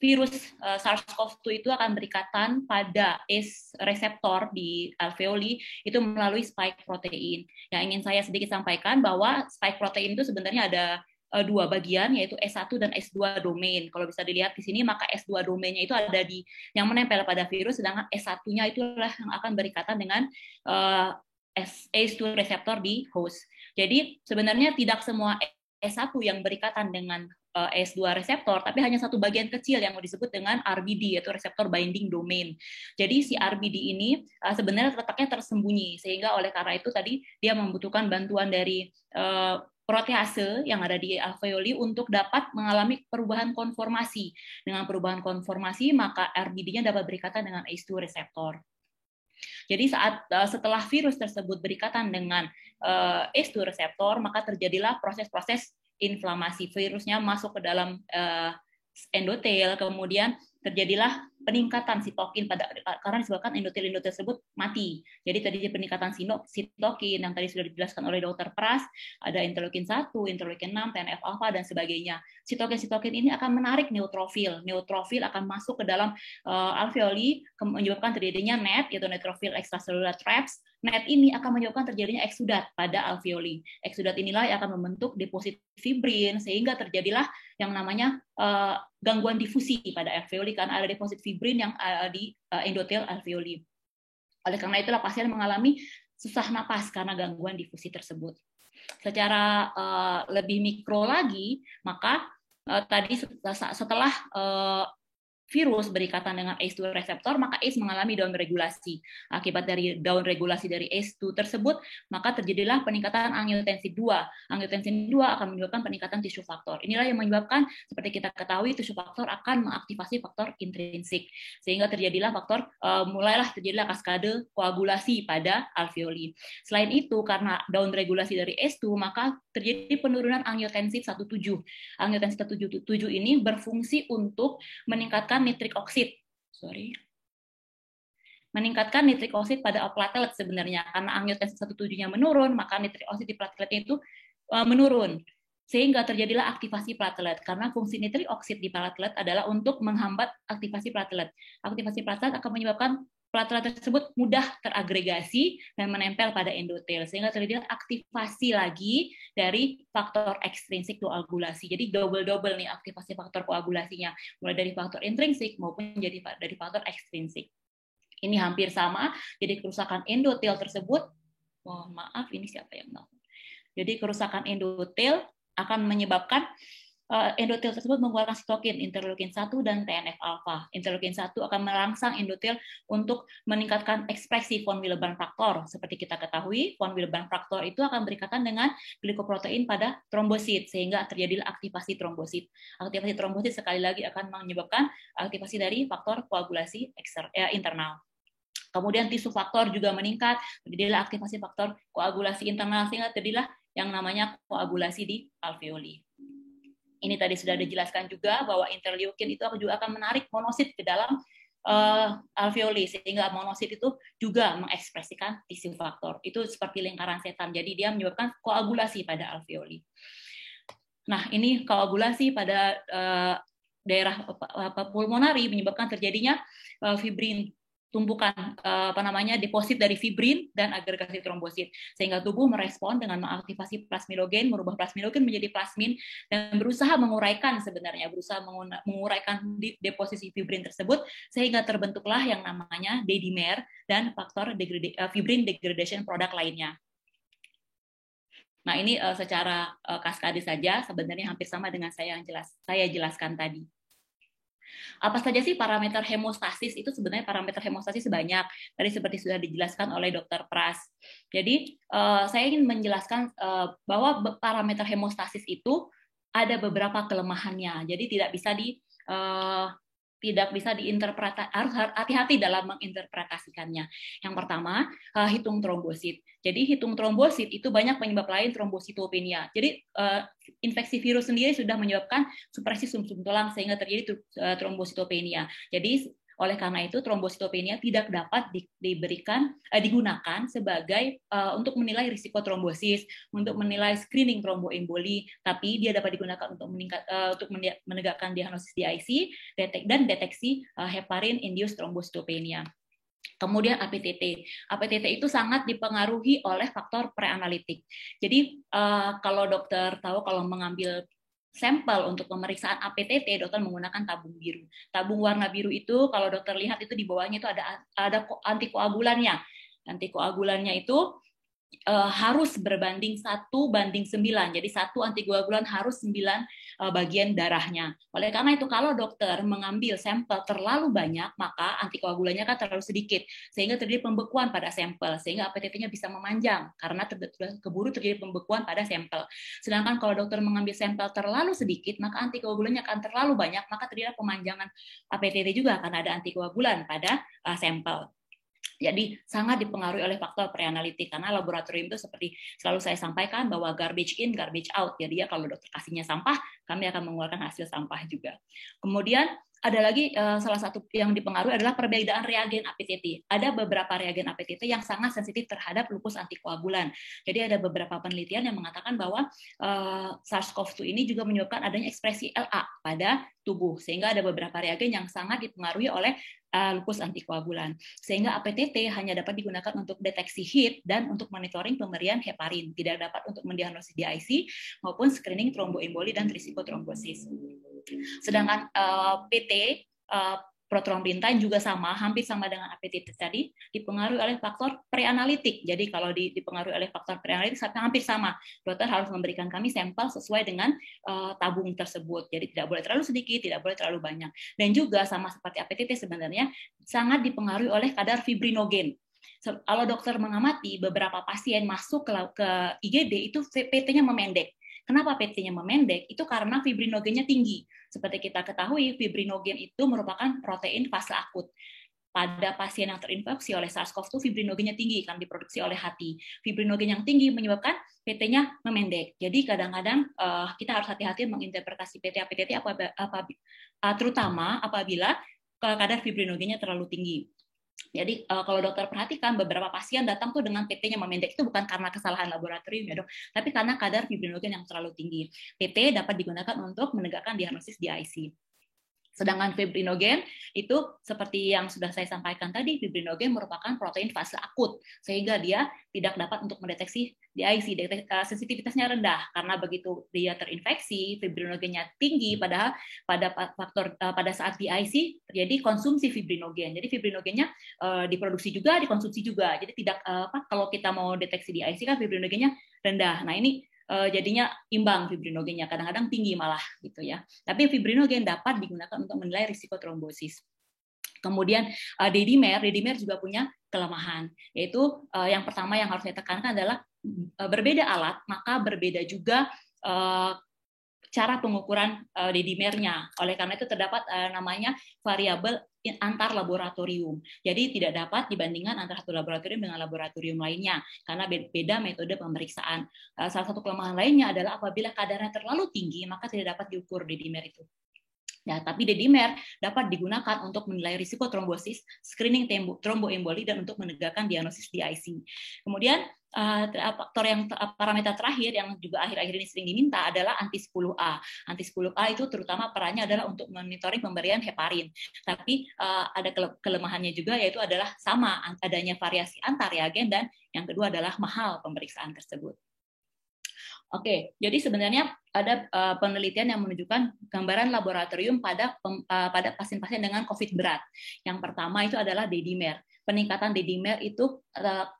virus SARS-CoV-2 itu akan berikatan pada ACE reseptor di alveoli itu melalui spike protein. Yang ingin saya sedikit sampaikan bahwa spike protein itu sebenarnya ada dua bagian, yaitu S1 dan S2 domain. Kalau bisa dilihat di sini, maka S2 domainnya itu ada di yang menempel pada virus, sedangkan S1-nya itulah yang akan berikatan dengan ACE2 reseptor di host. Jadi sebenarnya tidak semua S1 yang berikatan dengan ACE2 reseptor, tapi hanya satu bagian kecil yang disebut dengan RBD, yaitu reseptor binding domain. Jadi si RBD ini sebenarnya letaknya tersembunyi, sehingga oleh karena itu tadi dia membutuhkan bantuan dari protease yang ada di alveoli untuk dapat mengalami perubahan konformasi. Dengan perubahan konformasi, maka RBD-nya dapat berikatan dengan ACE2 reseptor. Jadi setelah virus tersebut berikatan dengan ACE2 reseptor, maka terjadilah proses-proses inflamasi. Virusnya masuk ke dalam endotel, kemudian terjadilah peningkatan sitokin karena disebabkan endotel tersebut mati. Jadi terjadi peningkatan sitokin yang tadi sudah dijelaskan oleh Dr. Pras, ada interleukin 1, interleukin 6, TNF-alpha dan sebagainya. Sitokin ini akan menarik neutrofil. Neutrofil akan masuk ke dalam alveoli, menyebabkan terjadinya NET, yaitu neutrophil extracellular traps. NET ini akan menyebabkan terjadinya eksudat pada alveoli. Eksudat inilah yang akan membentuk deposit fibrin, sehingga terjadilah yang namanya gangguan difusi pada alveoli karena ada deposit fibrin yang di endotel alveoli. Oleh karena itulah pasien mengalami susah napas karena gangguan difusi tersebut. Secara lebih mikro lagi, maka tadi setelah virus berikatan dengan ACE2 reseptor, maka ACE mengalami downregulasi. Akibat dari downregulasi dari ACE2 tersebut, maka terjadilah peningkatan angiotensin 2. Angiotensin 2 akan menyebabkan peningkatan tisu faktor. Inilah yang menyebabkan, seperti kita ketahui, tisu faktor akan mengaktifasi faktor intrinsik. Sehingga terjadilah mulailah terjadilah kaskade koagulasi pada alveoli. Selain itu, karena downregulasi dari ACE2, maka terjadi penurunan angiotensin 1,7. Angiotensin 1,7 ini berfungsi untuk meningkatkan nitrik oksid. Meningkatkan nitrik oksid pada platelet sebenarnya. Karena angiotensin 1,7-nya menurun, maka nitrik oksid di plateletnya itu menurun. Sehingga terjadilah aktivasi platelet. Karena fungsi nitrik oksid di platelet adalah untuk menghambat aktivasi platelet. Aktivasi platelet akan menyebabkan platelet tersebut mudah teragregasi dan menempel pada endotel, sehingga terjadi aktivasi lagi dari faktor ekstrinsik koagulasi. Jadi double-double nih aktivasi faktor koagulasinya, mulai dari faktor intrinsik maupun dari faktor ekstrinsik. Ini hampir sama, jadi kerusakan endotel tersebut, mohon maaf ini siapa yang tahu. Jadi kerusakan endotel akan menyebabkan endotel tersebut mengeluarkan sitokin, interleukin 1 dan TNF-alfa. Interleukin 1 akan merangsang endotel untuk meningkatkan ekspresi von Willebrand faktor. Seperti kita ketahui, von Willebrand faktor itu akan berikatan dengan glikoprotein pada trombosit, sehingga terjadilah aktivasi trombosit. Aktivasi trombosit sekali lagi akan menyebabkan aktivasi dari faktor koagulasi internal. Kemudian tisu faktor juga meningkat, terjadilah aktivasi faktor koagulasi internal, sehingga terjadilah yang namanya koagulasi di alveoli. Ini tadi sudah dijelaskan juga bahwa interleukin itu juga akan menarik monosit ke dalam alveoli, sehingga monosit itu juga mengekspresikan tisu faktor. Itu seperti lingkaran setan, jadi dia menyebabkan koagulasi pada alveoli. Nah, ini koagulasi pada daerah pulmonari menyebabkan terjadinya fibrin, tumpukan deposit dari fibrin dan agregasi trombosit, sehingga tubuh merespon dengan mengaktifasi plasminogen, merubah plasminogen menjadi plasmin dan berusaha menguraikan deposisi fibrin tersebut, sehingga terbentuklah yang namanya D-dimer dan faktor fibrin degradation product lainnya. Nah, ini secara kaskade saja, sebenarnya hampir sama dengan saya jelaskan tadi. Apa saja sih parameter hemostasis? Itu sebenarnya parameter hemostasis banyak. Tadi seperti sudah dijelaskan oleh Dr. Pras. Jadi saya ingin menjelaskan bahwa parameter hemostasis itu ada beberapa kelemahannya. Jadi tidak bisa diinterpretasi, harus hati-hati dalam menginterpretasikannya. Yang pertama, hitung trombosit. Jadi hitung trombosit itu banyak penyebab lain trombositopenia. Jadi infeksi virus sendiri sudah menyebabkan supresi sumsum tulang sehingga terjadi trombositopenia. Jadi oleh karena itu trombositopenia tidak dapat digunakan sebagai untuk menilai risiko trombosis, untuk menilai screening tromboemboli, tapi dia dapat digunakan untuk menegakkan diagnosis DIC dan deteksi heparin induced thrombocytopenia. Kemudian APTT. APTT itu sangat dipengaruhi oleh faktor preanalitik. Jadi kalau dokter tahu kalau mengambil sampel untuk pemeriksaan APTT, dokter menggunakan tabung biru. Tabung warna biru itu kalau dokter lihat itu di bawahnya itu ada antikoagulannya. Antikoagulannya itu harus berbanding 1:9. Jadi 1 antikoagulan harus 9 bagian darahnya. Oleh karena itu kalau dokter mengambil sampel terlalu banyak, maka antikoagulannya kan terlalu sedikit, sehingga terjadi pembekuan pada sampel, sehingga APTT-nya bisa memanjang karena keburu terjadi pembekuan pada sampel. Sedangkan kalau dokter mengambil sampel terlalu sedikit, maka antikoagulannya akan terlalu banyak, maka terjadi pemanjangan APTT juga karena ada antikoagulan pada sampel. Jadi sangat dipengaruhi oleh faktor preanalitik, karena laboratorium itu seperti selalu saya sampaikan bahwa garbage in, garbage out. Jadi ya kalau dokter kasihnya sampah, kami akan mengeluarkan hasil sampah juga. Kemudian ada lagi salah satu yang dipengaruhi adalah perbedaan reagen APTT. Ada beberapa reagen APTT yang sangat sensitif terhadap lupus antikoagulan. Jadi ada beberapa penelitian yang mengatakan bahwa SARS-CoV-2 ini juga menyebabkan adanya ekspresi LA pada tubuh, sehingga ada beberapa reagen yang sangat dipengaruhi oleh lupus antikoagulan. Sehingga APTT hanya dapat digunakan untuk deteksi HIT dan untuk monitoring pemberian heparin, tidak dapat untuk mendiagnosis DIC maupun screening tromboemboli dan risiko trombosis. Sedangkan PT prothrombin juga sama, hampir sama dengan APTT tadi, dipengaruhi oleh faktor preanalitik. Jadi kalau dipengaruhi oleh faktor preanalitik hampir sama. Dokter harus memberikan kami sampel sesuai dengan tabung tersebut. Jadi tidak boleh terlalu sedikit, tidak boleh terlalu banyak. Dan juga sama seperti APTT sebenarnya sangat dipengaruhi oleh kadar fibrinogen. Kalau dokter mengamati beberapa pasien masuk ke IGD itu PT-nya memendek. Kenapa PT-nya memendek? Itu karena fibrinogennya tinggi. Seperti kita ketahui, fibrinogen itu merupakan protein fase akut. Pada pasien yang terinfeksi oleh SARS-CoV-2, fibrinogennya tinggi karena diproduksi oleh hati. Fibrinogen yang tinggi menyebabkan PT-nya memendek. Jadi kadang-kadang kita harus hati-hati menginterpretasi PT APTT terutama apabila kadar fibrinogennya terlalu tinggi. Jadi kalau dokter perhatikan beberapa pasien datang tuh dengan PT-nya memendek, itu bukan karena kesalahan laboratorium ya dok, tapi karena kadar fibrinogen yang terlalu tinggi. PT dapat digunakan untuk menegakkan diagnosis DIC. Sedangkan fibrinogen itu seperti yang sudah saya sampaikan tadi, fibrinogen merupakan protein fase akut, sehingga dia tidak dapat untuk mendeteksi DIC. Sensitivitasnya rendah karena begitu dia terinfeksi, fibrinogennya tinggi, padahal pada saat DIC terjadi konsumsi fibrinogen. Jadi fibrinogennya diproduksi juga, dikonsumsi juga. Jadi tidak kalau kita mau deteksi DIC kan fibrinogennya rendah. Nah ini jadinya imbang fibrinogennya, kadang-kadang tinggi malah gitu ya. Tapi fibrinogen dapat digunakan untuk menilai risiko trombosis. Kemudian dedimer juga punya kelemahan, yaitu yang pertama yang harus saya tekankan adalah berbeda alat, maka berbeda juga cara pengukuran dedimernya. Oleh karena itu terdapat namanya variabel antar laboratorium. Jadi tidak dapat dibandingkan antara satu laboratorium dengan laboratorium lainnya karena beda metode pemeriksaan. Salah satu kelemahan lainnya adalah apabila kadarnya terlalu tinggi maka tidak dapat diukur dedimer itu. Nah, tapi dedimer dapat digunakan untuk menilai risiko trombosis, screening tromboemboli, dan untuk menegakkan diagnosis DIC. Kemudian parameter terakhir yang juga akhir-akhir ini sering diminta adalah anti-10A. Anti-10A itu terutama perannya adalah untuk monitoring pemberian heparin. Tapi ada kelemahannya juga, yaitu adalah sama adanya variasi antar reagen, dan yang kedua adalah mahal pemeriksaan tersebut. Oke, jadi sebenarnya ada penelitian yang menunjukkan gambaran laboratorium pada pasien-pasien dengan COVID berat. Yang pertama itu adalah dedimer. Peningkatan dedimer itu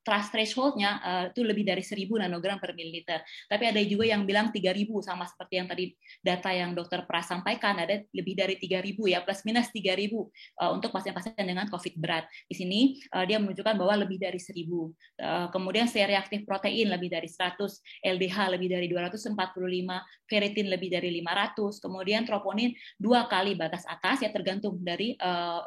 trust threshold-nya itu lebih dari 1.000 nanogram per mililiter. Tapi ada juga yang bilang 3.000, sama seperti yang tadi data yang Dr. Pras sampaikan, ada lebih dari 3.000 ya, plus minus 3.000 untuk pasien-pasien dengan COVID berat. Di sini dia menunjukkan bahwa lebih dari 1.000. Kemudian C-reaktif protein lebih dari 100, LDH lebih dari 245, ferritin lebih dari 500, kemudian troponin 2 kali batas atas ya tergantung dari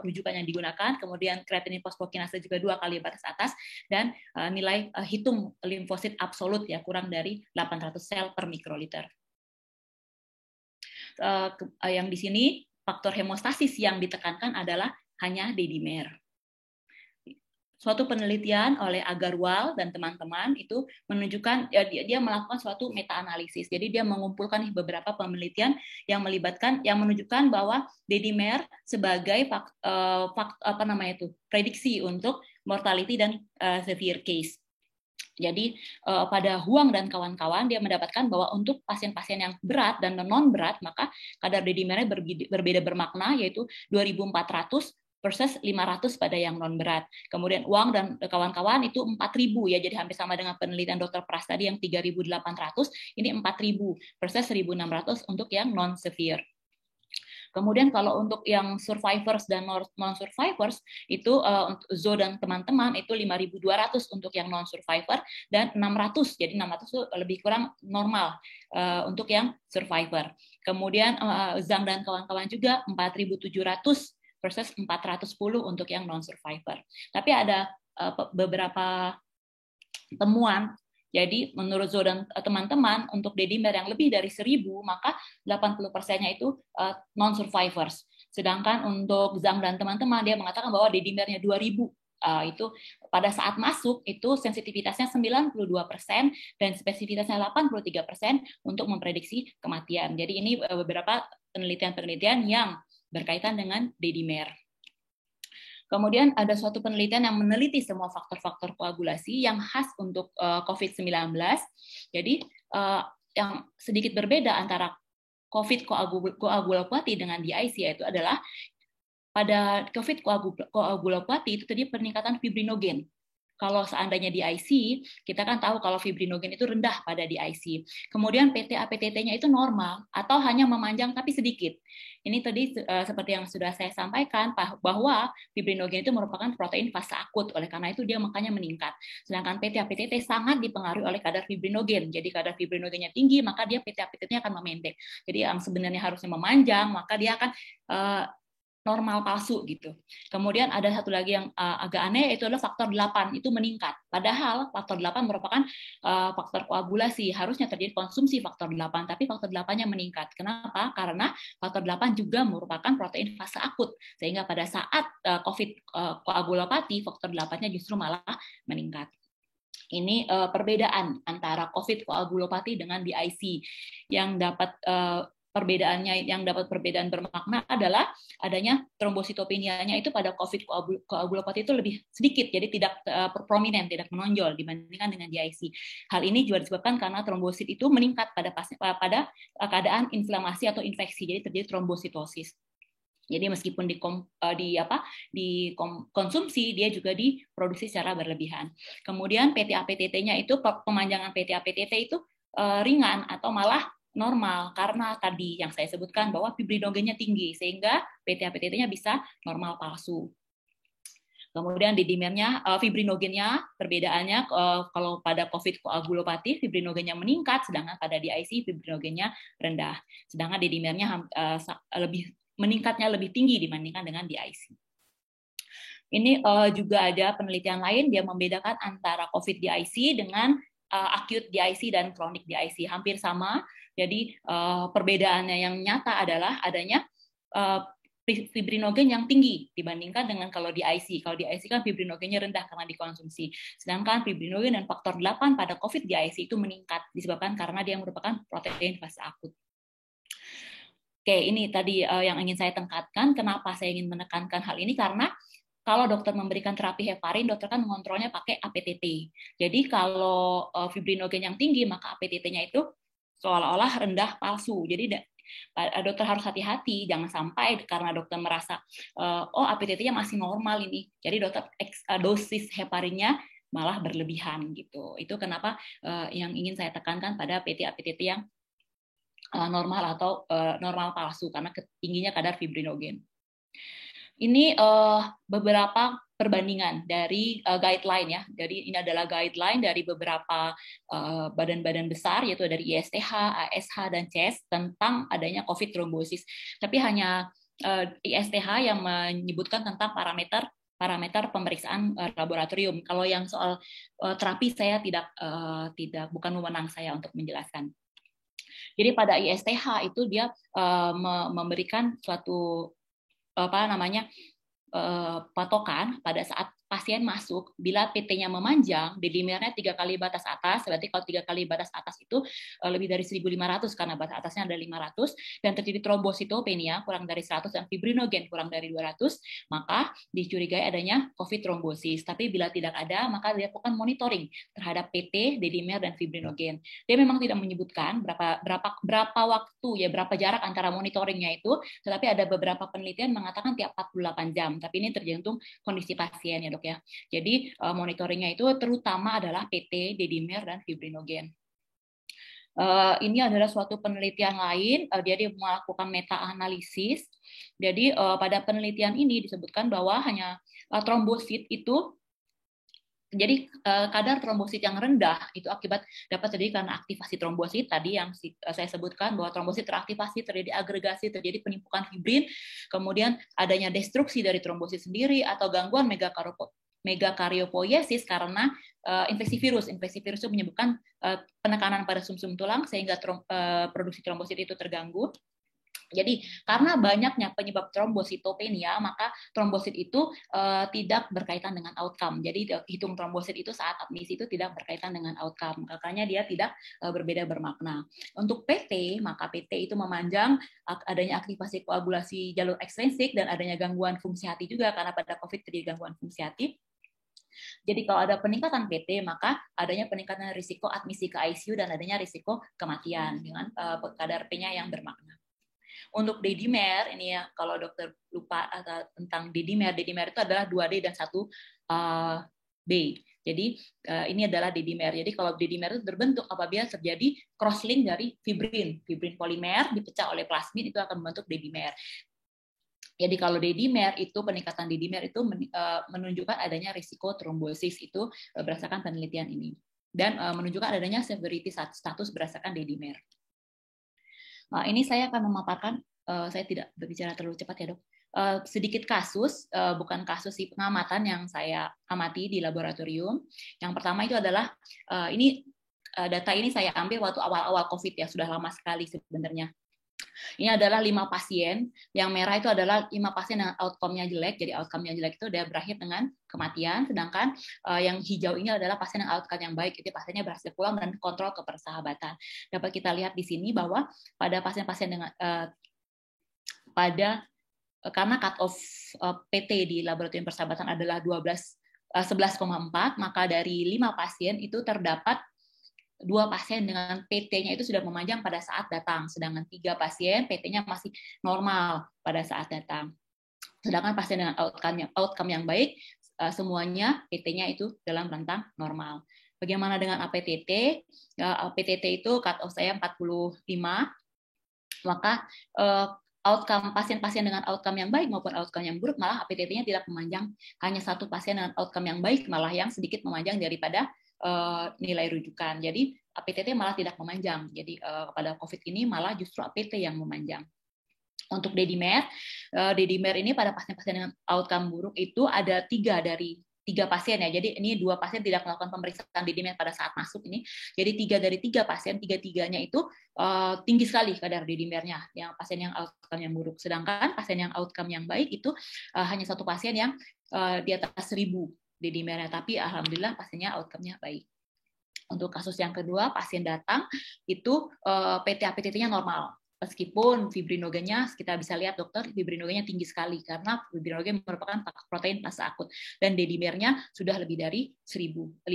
rujukan yang digunakan, kemudian kreatinin fosfokinase juga 2 kali batas atas, dan nilai hitung limfosit absolut ya kurang dari 800 sel per mikroliter. Yang di sini faktor hemostasis yang ditekankan adalah hanya dedimer. Suatu penelitian oleh Agarwal dan teman-teman itu menunjukkan dia melakukan suatu meta-analisis. Jadi dia mengumpulkan beberapa penelitian yang menunjukkan bahwa dedimer sebagai prediksi untuk mortality dan severe case. Jadi pada Huang dan kawan-kawan dia mendapatkan bahwa untuk pasien-pasien yang berat dan non berat maka kadar dedimernya berbeda bermakna, yaitu 2.400 versus 500 pada yang non berat. Kemudian Wang dan kawan-kawan itu 4.000 ya, jadi hampir sama dengan penelitian Dr. Pras tadi yang 3.800, ini 4.000 versus 1.600 untuk yang non severe. Kemudian kalau untuk yang survivors dan non-survivors itu Zo dan teman-teman itu 5.200 untuk yang non-survivor dan 600, jadi 600 itu lebih kurang normal untuk yang survivor. Kemudian Zhang dan kawan-kawan juga 4.700 versus 410 untuk yang non-survivor. Tapi ada beberapa temuan. Jadi menurut Zo dan teman-teman untuk dedimer yang lebih dari 1.000 maka 80%-nya itu non-survivors. Sedangkan untuk Zhang dan teman-teman dia mengatakan bahwa dedimernya 2.000 itu pada saat masuk itu sensitivitasnya 92% dan spesifitasnya 83% untuk memprediksi kematian. Jadi ini beberapa penelitian-penelitian yang berkaitan dengan dedimer. Kemudian ada suatu penelitian yang meneliti semua faktor-faktor koagulasi yang khas untuk COVID-19. Jadi yang sedikit berbeda antara COVID koagulopati dengan DIC yaitu adalah pada COVID koagulopati itu tadi peningkatan fibrinogen. Kalau seandainya DIC, kita kan tahu kalau fibrinogen itu rendah pada DIC. Kemudian PTA-PTT-nya itu normal atau hanya memanjang tapi sedikit. Ini tadi seperti yang sudah saya sampaikan bahwa fibrinogen itu merupakan protein fase akut, oleh karena itu dia makanya meningkat. Sedangkan PTA-PTT sangat dipengaruhi oleh kadar fibrinogen. Jadi kadar fibrinogennya tinggi, maka dia PTA-PTT-nya akan memendek. Jadi yang sebenarnya harusnya memanjang, maka dia akan normal palsu gitu. Kemudian ada satu lagi yang agak aneh, itu adalah faktor 8 itu meningkat. Padahal faktor 8 merupakan faktor koagulasi, harusnya terjadi konsumsi faktor 8, tapi faktor 8-nya meningkat. Kenapa? Karena faktor 8 juga merupakan protein fase akut, sehingga pada saat COVID koagulopati, faktor 8-nya justru malah meningkat. Ini perbedaan antara COVID koagulopati dengan DIC yang dapat perbedaannya yang dapat perbedaan bermakna adalah adanya trombositopenianya itu pada COVID koagulopati itu lebih sedikit, jadi tidak prominent, tidak menonjol dibandingkan dengan DIC. Hal ini juga disebabkan karena trombosit itu meningkat pada keadaan inflamasi atau infeksi, jadi terjadi trombositosis. Jadi meskipun dikonsumsi, dia juga diproduksi secara berlebihan. Kemudian PTA-PTT-nya itu, pemanjangan PTA-PTT itu ringan atau malah normal karena tadi yang saya sebutkan bahwa fibrinogennya tinggi sehingga PTA-PTT-nya bisa normal palsu. Kemudian didimernya, fibrinogennya perbedaannya kalau pada COVID koagulopati fibrinogennya meningkat, sedangkan pada DIC fibrinogennya rendah. Sedangkan didimernya meningkatnya lebih tinggi dibandingkan dengan DIC. Ini juga ada penelitian lain, dia membedakan antara COVID DIC dengan acute DIC dan chronic DIC, hampir sama. Jadi perbedaannya yang nyata adalah adanya fibrinogen yang tinggi dibandingkan dengan kalau DIC. Kalau DIC kan fibrinogennya rendah karena dikonsumsi. Sedangkan fibrinogen dan faktor 8 pada COVID DIC itu meningkat disebabkan karena dia merupakan protein fase akut. Oke, ini tadi yang ingin saya tekankan. Kenapa saya ingin menekankan hal ini? Karena kalau dokter memberikan terapi heparin, dokter kan mengontrolnya pakai APTT. Jadi kalau fibrinogen yang tinggi, maka APTT-nya itu seolah-olah rendah palsu. Jadi dokter harus hati-hati, jangan sampai karena dokter merasa APTT-nya masih normal ini, jadi dokter dosis heparinnya malah berlebihan gitu. Itu kenapa yang ingin saya tekankan pada PT-APTT yang normal atau normal palsu karena tingginya kadar fibrinogen. Ini beberapa perbandingan dari guideline ya. Jadi ini adalah guideline dari beberapa badan-badan besar yaitu dari ISTH, ASH dan CES tentang adanya COVID trombosis. Tapi hanya ISTH yang menyebutkan tentang parameter pemeriksaan laboratorium. Kalau yang soal terapi saya bukan wewenang saya untuk menjelaskan. Jadi pada ISTH itu dia memberikan suatu patokan pada saat pasien masuk, bila PT-nya memanjang, D-dimernya 3 kali batas atas, berarti kalau 3 kali batas atas itu lebih dari 1.500 karena batas atasnya ada 500, dan terjadi trombositopenia kurang dari 100 dan fibrinogen kurang dari 200, maka dicurigai adanya COVID trombosis. Tapi bila tidak ada, maka dilakukan monitoring terhadap PT, D-dimer dan fibrinogen. Dia memang tidak menyebutkan berapa waktu ya, berapa jarak antara monitoringnya itu, tetapi ada beberapa penelitian mengatakan tiap 48 jam. Tapi ini tergantung kondisi pasien ya, Dok ya. Jadi monitoringnya itu terutama adalah PT, D-dimer dan fibrinogen. Ini adalah suatu penelitian lain, dia melakukan meta-analisis. Jadi pada penelitian ini disebutkan bahwa hanya trombosit itu, jadi kadar trombosit yang rendah itu dapat terjadi karena aktivasi trombosit tadi yang saya sebutkan, bahwa trombosit teraktivasi, terjadi agregasi, terjadi penimpukan fibrin, kemudian adanya destruksi dari trombosit sendiri atau gangguan megakaryopoiesis karena infeksi virus. Infeksi virus itu menyebabkan penekanan pada sumsum tulang sehingga produksi trombosit itu terganggu. Jadi karena banyaknya penyebab trombositopenia, maka trombosit itu tidak berkaitan dengan outcome. Jadi hitung trombosit itu saat admisi itu tidak berkaitan dengan outcome. Makanya dia tidak berbeda bermakna. Untuk PT, maka PT itu memanjang adanya aktivasi koagulasi jalur ekstrinsik dan adanya gangguan fungsi hati juga karena pada COVID terjadi gangguan fungsi hati. Jadi kalau ada peningkatan PT, maka adanya peningkatan risiko admisi ke ICU dan adanya risiko kematian dengan kadar P-nya yang bermakna. Untuk D-dimer, ini ya kalau dokter lupa tentang D-dimer itu adalah 2D dan 1B. Jadi ini adalah D-dimer. Jadi kalau D-dimer itu terbentuk apabila terjadi crosslink dari fibrin polimer dipecah oleh plasmid, itu akan membentuk D-dimer. Jadi kalau D-dimer itu, peningkatan D-dimer itu menunjukkan adanya risiko trombosis itu berdasarkan penelitian ini. Dan menunjukkan adanya severity status berdasarkan D-dimer. Ini saya akan memaparkan, saya tidak berbicara terlalu cepat ya, Dok. Sedikit kasus, bukan kasus pengamatan yang saya amati di laboratorium. Yang pertama itu adalah, data ini saya ambil waktu awal-awal COVID ya, sudah lama sekali sebenarnya. Ini adalah 5 pasien. Yang merah itu adalah 5 pasien yang outcome-nya jelek. Jadi outcome-nya jelek itu udah berakhir dengan kematian. Sedangkan yang hijau ini adalah pasien yang outcome yang baik. Itu pasiennya berhasil pulang dan kontrol kepersahabatan. Dapat kita lihat di sini bahwa pada pasien-pasien dengan karena cut off PT di laboratorium persahabatan adalah 11,4, maka dari 5 pasien itu terdapat 2 pasien dengan PT-nya itu sudah memanjang pada saat datang, sedangkan 3 pasien PT-nya masih normal pada saat datang. Sedangkan pasien dengan outcome yang baik, semuanya PT-nya itu dalam rentang normal. Bagaimana dengan APTT? APTT itu cut off saya 45, maka outcome pasien-pasien dengan outcome yang baik maupun outcome yang buruk, malah APTT-nya tidak memanjang. Hanya 1 pasien dengan outcome yang baik, malah yang sedikit memanjang daripada nilai rujukan. Jadi APTT malah tidak memanjang. Jadi pada COVID ini malah justru APT yang memanjang. Untuk dedimer ini pada pasien-pasien dengan outcome buruk itu ada 3 dari 3 pasien ya. Jadi ini 2 pasien tidak melakukan pemeriksaan dedimer pada saat masuk ini. Jadi 3 dari 3 pasien, 3-3-nya itu tinggi sekali kadar dedimernya. Yang pasien yang outcome yang buruk. Sedangkan pasien yang outcome yang baik itu hanya 1 pasien yang di atas 1000 dedimernya, tapi alhamdulillah pasiennya outcome-nya baik. Untuk kasus yang kedua, pasien datang itu PT-APTT-nya normal. Meskipun fibrinogennya, kita bisa lihat dokter, fibrinogennya tinggi sekali karena fibrinogen merupakan protein fase akut dan dedimernya sudah lebih dari 1.500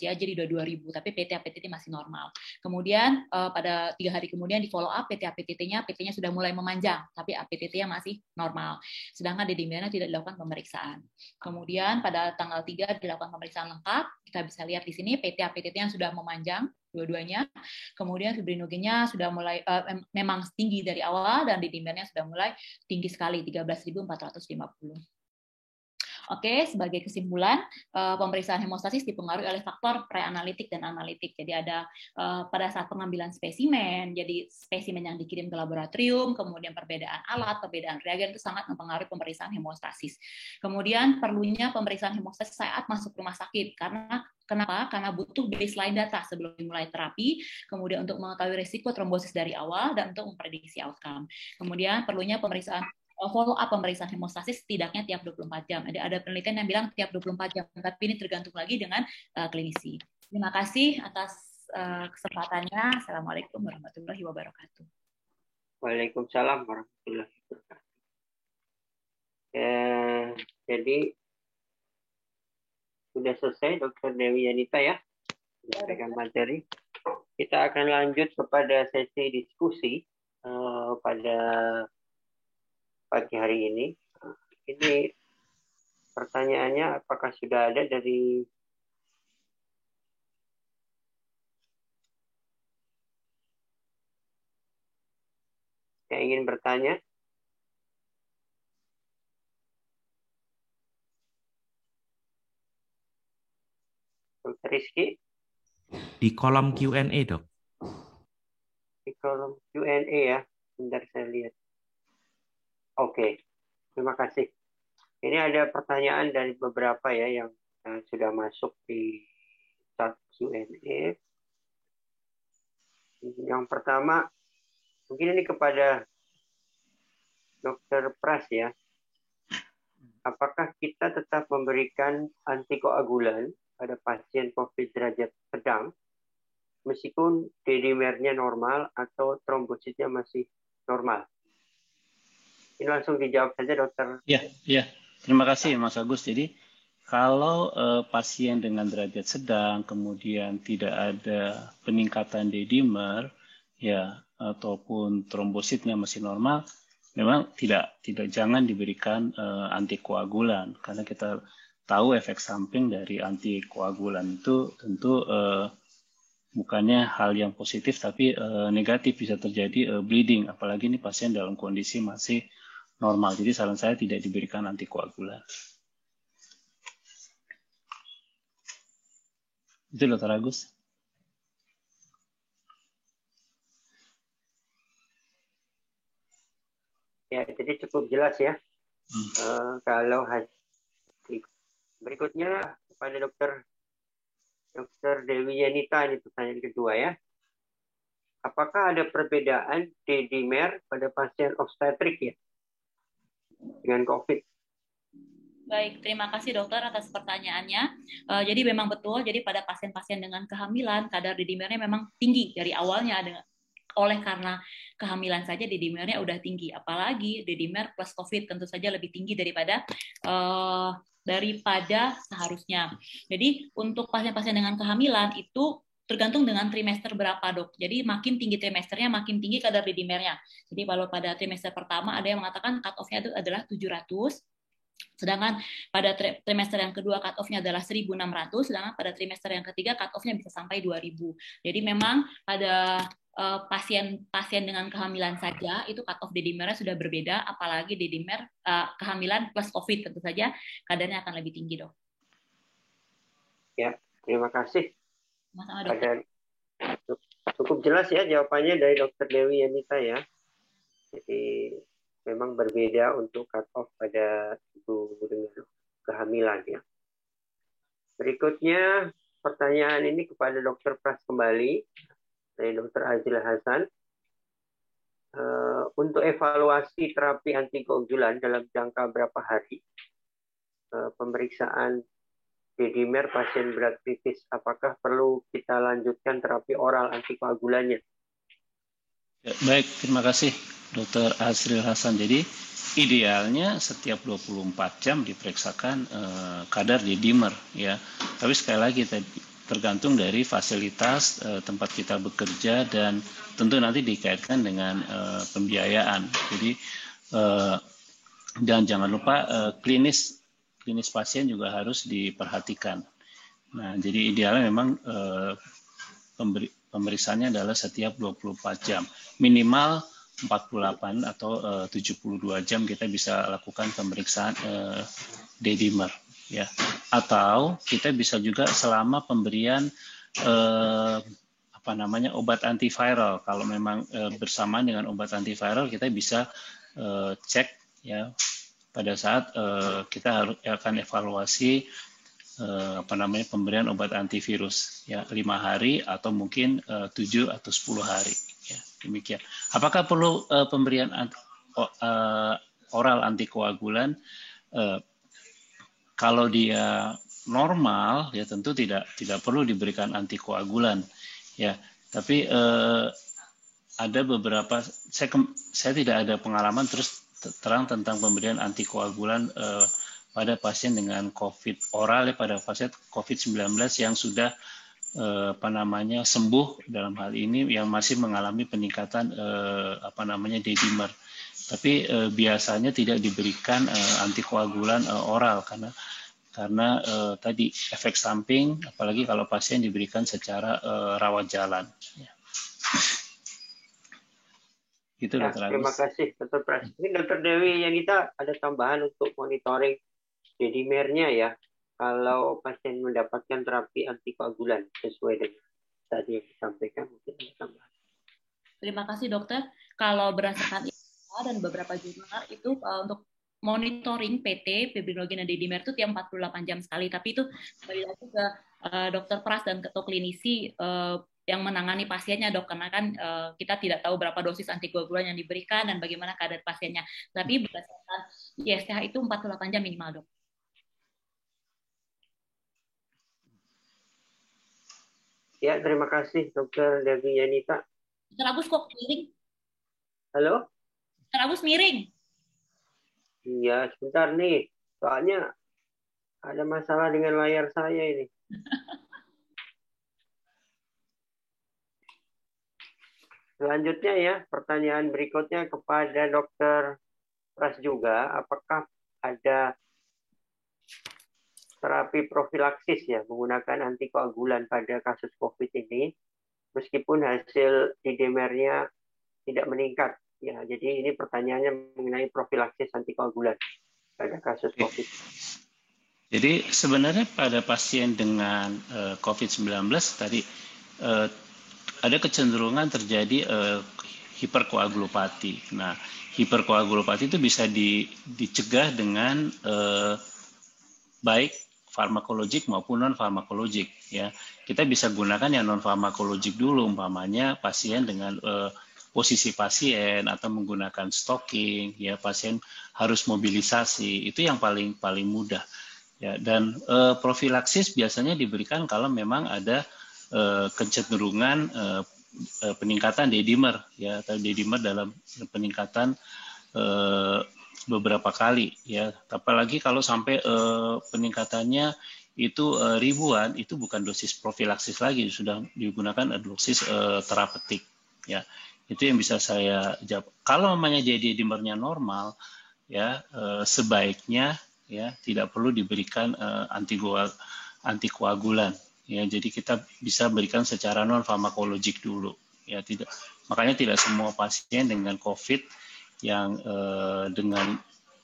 ya, jadi udah 2.000, tapi PT-APTT masih normal. Kemudian pada 3 hari kemudian di follow up PT-APTT-nya sudah mulai memanjang, tapi APTT-nya masih normal. Sedangkan dedimernya tidak dilakukan pemeriksaan. Kemudian pada tanggal 3 dilakukan pemeriksaan lengkap, kita bisa lihat di sini PT-APTT-nya sudah memanjang dua-duanya. Kemudian fibrinogennya sudah mulai memang tinggi dari awal dan dedimernya sudah mulai tinggi sekali 13.450. Oke, sebagai kesimpulan, pemeriksaan hemostasis dipengaruhi oleh faktor preanalitik dan analitik. Jadi ada pada saat pengambilan spesimen, jadi spesimen yang dikirim ke laboratorium, kemudian perbedaan alat, perbedaan reagen itu sangat mempengaruhi pemeriksaan hemostasis. Kemudian perlunya pemeriksaan hemostasis saat masuk rumah sakit, Kenapa? Karena butuh baseline data sebelum mulai terapi, kemudian untuk mengetahui risiko trombosis dari awal, dan untuk memprediksi outcome. Kemudian perlunya pemeriksaan follow up pemeriksaan hemostasis setidaknya tiap 24 jam. Ada penelitian yang bilang tiap 24 jam, tapi ini tergantung lagi dengan klinisi. Terima kasih atas kesempatannya. Assalamualaikum warahmatullahi wabarakatuh. Waalaikumsalam warahmatullahi wabarakatuh. Jadi sudah selesai Dr. Dewi Yanita ya menyampaikan materi. Kita akan lanjut kepada sesi diskusi pada pagi hari ini. Ini pertanyaannya apakah sudah ada dari yang ingin bertanya? Dr. Rizky? Di kolom Q&A, Dok. Di kolom Q&A ya. Bentar saya lihat. Oke, terima kasih. Ini ada pertanyaan dari beberapa ya yang sudah masuk di chat Q&A. Yang pertama, mungkin ini kepada Dr. Pras ya. Apakah kita tetap memberikan antikoagulan pada pasien COVID derajat sedang meskipun dedimernya normal atau trombositnya masih normal? Ini langsung dijawab saja, dokter. Ya. Terima kasih, Mas Agus. Jadi, kalau pasien dengan derajat sedang, kemudian tidak ada peningkatan dedimer, ya, ataupun trombositnya masih normal, memang jangan diberikan antikoagulan, karena kita tahu efek samping dari antikoagulan itu tentu bukannya hal yang positif, tapi negatif, bisa terjadi bleeding, apalagi ini pasien dalam kondisi masih normal. Jadi saran saya tidak diberikan antikoagulan. Itu Dr. Agus. Ya, jadi cukup jelas ya. Kalau berikutnya kepada Dr. Dewi Yanita, ini pertanyaan kedua ya. apakah ada perbedaan D-dimer pada pasien obstetrik ya dengan COVID? Baik, terima kasih dokter atas pertanyaannya. Jadi memang betul, jadi pada pasien-pasien dengan kehamilan, kadar D-dimernya memang tinggi dari awalnya. Oleh karena kehamilan saja D-dimernya udah tinggi, apalagi D-dimer plus COVID tentu saja lebih tinggi daripada seharusnya. Jadi untuk pasien-pasien dengan kehamilan itu tergantung dengan trimester berapa, dok. Jadi makin tinggi trimesternya, makin tinggi kadar D-dimernya. Jadi kalau pada trimester pertama ada yang mengatakan cut off-nya itu adalah 700, sedangkan pada trimester yang kedua cut off-nya adalah 1.600, sedangkan pada trimester yang ketiga cut off-nya bisa sampai 2.000. Jadi memang pada pasien dengan kehamilan saja itu cut off D-dimernya sudah berbeda, apalagi D-dimer kehamilan plus COVID tentu saja kadarnya akan lebih tinggi, dok. Ya, terima kasih. Sama-sama, dokter. Cukup jelas ya jawabannya dari Dr. Dewi Yanita ya. Jadi memang berbeda untuk cut off pada ibu dengan kehamilan ya. Berikutnya pertanyaan ini kepada Dr. Pras kembali dari Dr. Azril Hasan. Untuk evaluasi terapi antikoagulan dalam jangka berapa hari? Pemeriksaan D-dimer pasien berat kritis, apakah perlu kita lanjutkan terapi oral antikoagulannya? Ya, baik, terima kasih Dr. Azril Hasan. Jadi idealnya setiap 24 jam diperiksakan kadar D-dimer ya. Tapi sekali lagi tergantung dari fasilitas tempat kita bekerja dan tentu nanti dikaitkan dengan pembiayaan. Jadi dan jangan lupa klinis pasien juga harus diperhatikan. Nah, jadi idealnya memang pemeriksaannya adalah setiap 24 jam. Minimal 48 atau 72 jam kita bisa lakukan pemeriksaan D-dimer ya. Atau kita bisa juga selama pemberian obat antiviral. Kalau memang bersamaan dengan obat antiviral kita bisa cek ya pada saat kita akan evaluasi pemberian obat antivirus ya 5 hari atau mungkin 7 atau 10 hari ya, demikian. Apakah perlu pemberian oral antikoagulan? Kalau dia normal ya tentu tidak perlu diberikan antikoagulan ya. Tapi ada beberapa saya tidak ada pengalaman terang tentang pemberian antikoagulan pada pasien dengan COVID oral ya, pada pasien COVID-19 yang sudah sembuh dalam hal ini yang masih mengalami peningkatan D-dimer. Tapi biasanya tidak diberikan antikoagulan oral karena tadi efek samping, apalagi kalau pasien diberikan secara rawat jalan. Ya. Gitu, ya, Dr. terima kasih, Dr. Pras. Ini Dr. Dewi Yanita ada tambahan untuk monitoring D-dimernya ya, kalau pasien mendapatkan terapi antikoagulan sesuai dengan tadi yang disampaikan, mungkin ada tambahan. Terima kasih, dokter. Kalau berdasarkan dan beberapa jurnal itu untuk monitoring PT fibrinogen dan D-dimer itu tiap 48 jam sekali. Tapi itu kembali lagi ke dokter Pras dan ketua klinisi yang menangani pasiennya, dok, karena kan kita tidak tahu berapa dosis antikoagulan yang diberikan dan bagaimana keadaan pasiennya. Tapi berdasarkan ISTH itu 48 jam minimal, dok. Ya, terima kasih Dr. Dewi Yanita. Dr. Agus kok miring? Halo? Dr. Agus miring. Iya, sebentar nih. Soalnya ada masalah dengan layar saya ini. Selanjutnya ya, pertanyaan berikutnya kepada Dr. Pras juga, apakah ada terapi profilaksis ya menggunakan antikoagulan pada kasus COVID ini, meskipun hasil D-dimernya tidak meningkat. Ya, jadi ini pertanyaannya mengenai profilaksis antikoagulan pada kasus COVID. Jadi sebenarnya pada pasien dengan COVID-19 tadi ada kecenderungan terjadi hiperkoagulopati. Nah, hiperkoagulopati itu bisa dicegah dengan baik farmakologik maupun non farmakologik ya. Kita bisa gunakan yang non farmakologik dulu, umpamanya pasien dengan posisi pasien atau menggunakan stocking ya, pasien harus mobilisasi, itu yang paling mudah ya. Dan profilaksis biasanya diberikan kalau memang ada kecenderungan peningkatan D-dimer ya, atau D-dimer dalam peningkatan beberapa kali ya. Apalagi kalau sampai peningkatannya itu ribuan, itu bukan dosis profilaksis lagi, sudah digunakan dosis terapeutik ya. Itu yang bisa saya jawab. Kalau namanya D-dimernya normal ya, sebaiknya ya tidak perlu diberikan antikoagulan ya. Jadi kita bisa berikan secara non farmakologik dulu ya. Makanya tidak semua pasien dengan COVID yang dengan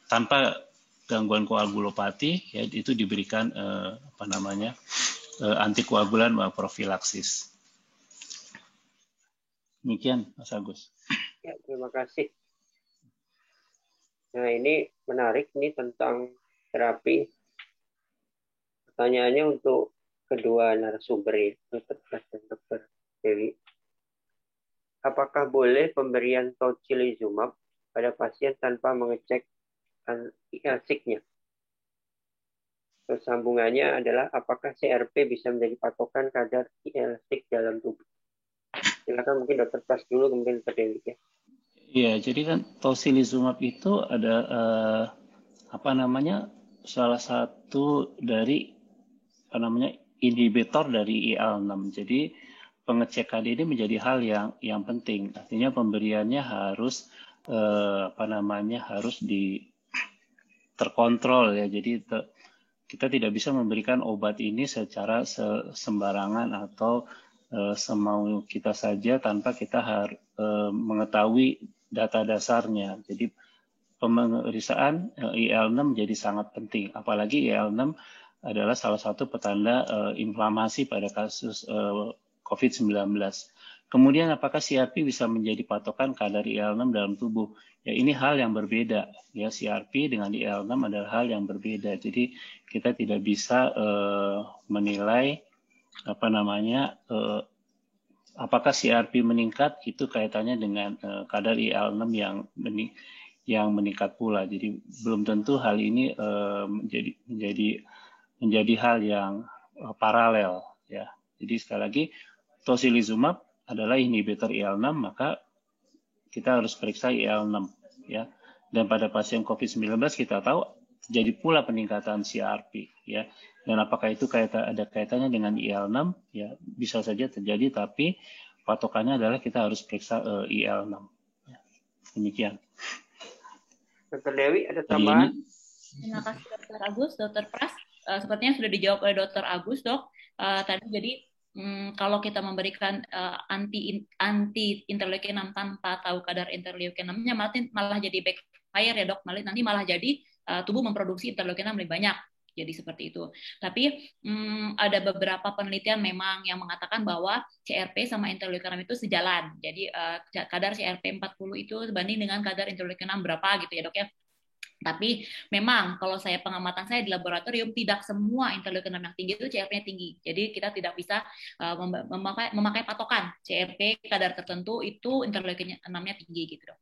tanpa gangguan koagulopati ya itu diberikan antikoagulan profilaksis. Demikian Mas Agus. Ya, terima kasih. Nah, ini menarik nih tentang terapi. Pertanyaannya untuk kedua narasumber ya, Dr. Pras dan Dr. Dewi. Apakah boleh pemberian tocilizumab pada pasien tanpa mengecek IL-6-nya? Terus sambungannya adalah apakah CRP bisa menjadi patokan kadar IL-6 dalam tubuh? Silakan mungkin Dr. Pras dulu, kemudian Dr. Dewi ya. Iya, jadi kan tocilizumab itu ada salah satu dari inhibitor dari IL-6. Jadi pengecekan ini menjadi hal yang penting. Artinya pemberiannya harus harus terkontrol ya. Jadi kita tidak bisa memberikan obat ini secara sembarangan atau semau kita saja tanpa kita mengetahui data dasarnya. Jadi pemeriksaan IL-6 menjadi sangat penting. Apalagi IL-6 adalah salah satu petanda inflamasi pada kasus COVID-19. Kemudian apakah CRP bisa menjadi patokan kadar IL-6 dalam tubuh? Ya, ini hal yang berbeda. Ya, CRP dengan IL-6 adalah hal yang berbeda. Jadi kita tidak bisa menilai apakah CRP meningkat itu kaitannya dengan kadar IL-6 yang meningkat pula. Jadi belum tentu hal ini menjadi hal yang paralel ya. Jadi sekali lagi tocilizumab adalah inhibitor IL-6, maka kita harus periksa IL-6 ya. Dan pada pasien COVID-19 kita tahu terjadi pula peningkatan CRP ya. Dan apakah itu ada kaitannya dengan IL-6? Ya, bisa saja terjadi, tapi patokannya adalah kita harus periksa IL-6. Ya. Demikian. Dr. Dewi, ada tambahan? Terima kasih Dr. Agus, Dr. Pras. Sepertinya sudah dijawab oleh Dr. Agus, Dok. Tadi jadi kalau kita memberikan anti interleukin 6 tanpa tahu kadar interleukin 6-nya malah jadi backfire ya, Dok. Nanti malah jadi tubuh memproduksi interleukin 6 lebih banyak. Jadi seperti itu. Tapi ada beberapa penelitian memang yang mengatakan bahwa CRP sama interleukin 6 itu sejalan. Jadi kadar CRP 40 itu sebanding dengan kadar interleukin 6 berapa gitu ya, Dok ya. Tapi memang kalau pengamatan saya di laboratorium tidak semua interleukin 6 yang tinggi itu CRP-nya tinggi. Jadi kita tidak bisa memakai patokan CRP kadar tertentu itu interleukin 6-nya tinggi gitu, Dok.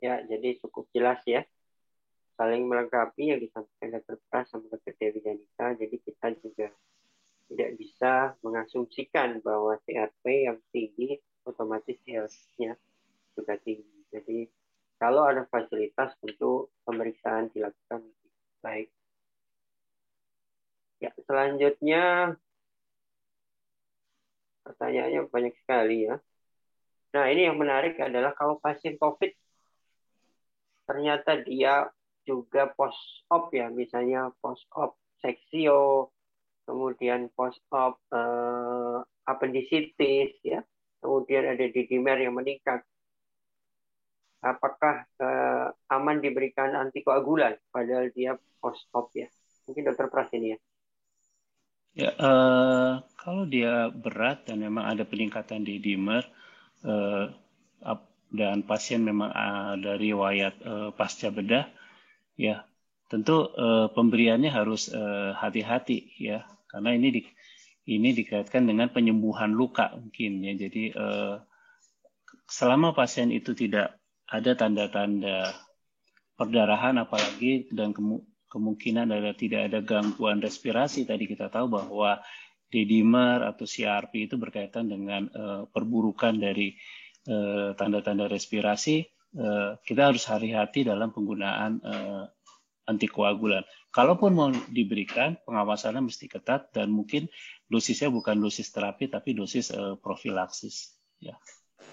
Ya, jadi cukup jelas ya. Saling melengkapi yang disampaikan Dr. Pras sama Dr. Dewi Janita. Jadi kita juga tidak bisa mengasumsikan bahwa CRP yang tinggi otomatis IL-6-nya juga tinggi. Jadi kalau ada fasilitas tentu pemeriksaan dilakukan lebih baik. Ya, selanjutnya pertanyaannya banyak sekali ya. Nah, ini yang menarik adalah kalau pasien COVID ternyata dia juga post-op ya, misalnya post-op seksio, kemudian post-op appendicitis ya, kemudian ada D-dimer yang meningkat. Apakah aman diberikan antikoagulan padahal dia post-op ya? Mungkin Dr. Pras ini ya. Ya, kalau dia berat dan memang ada peningkatan D-dimer dan pasien memang ada riwayat pasca bedah, ya tentu pemberiannya harus hati-hati ya, karena ini dikaitkan dengan penyembuhan luka mungkin ya. Jadi selama pasien itu tidak ada tanda-tanda perdarahan apalagi dan kemungkinan tidak ada gangguan respirasi, tadi kita tahu bahwa D-dimer atau CRP itu berkaitan dengan perburukan dari tanda-tanda respirasi, kita harus hati-hati dalam penggunaan antikoagulan. Kalaupun mau diberikan, pengawasannya mesti ketat dan mungkin dosisnya bukan dosis terapi tapi dosis profilaksis. Ya.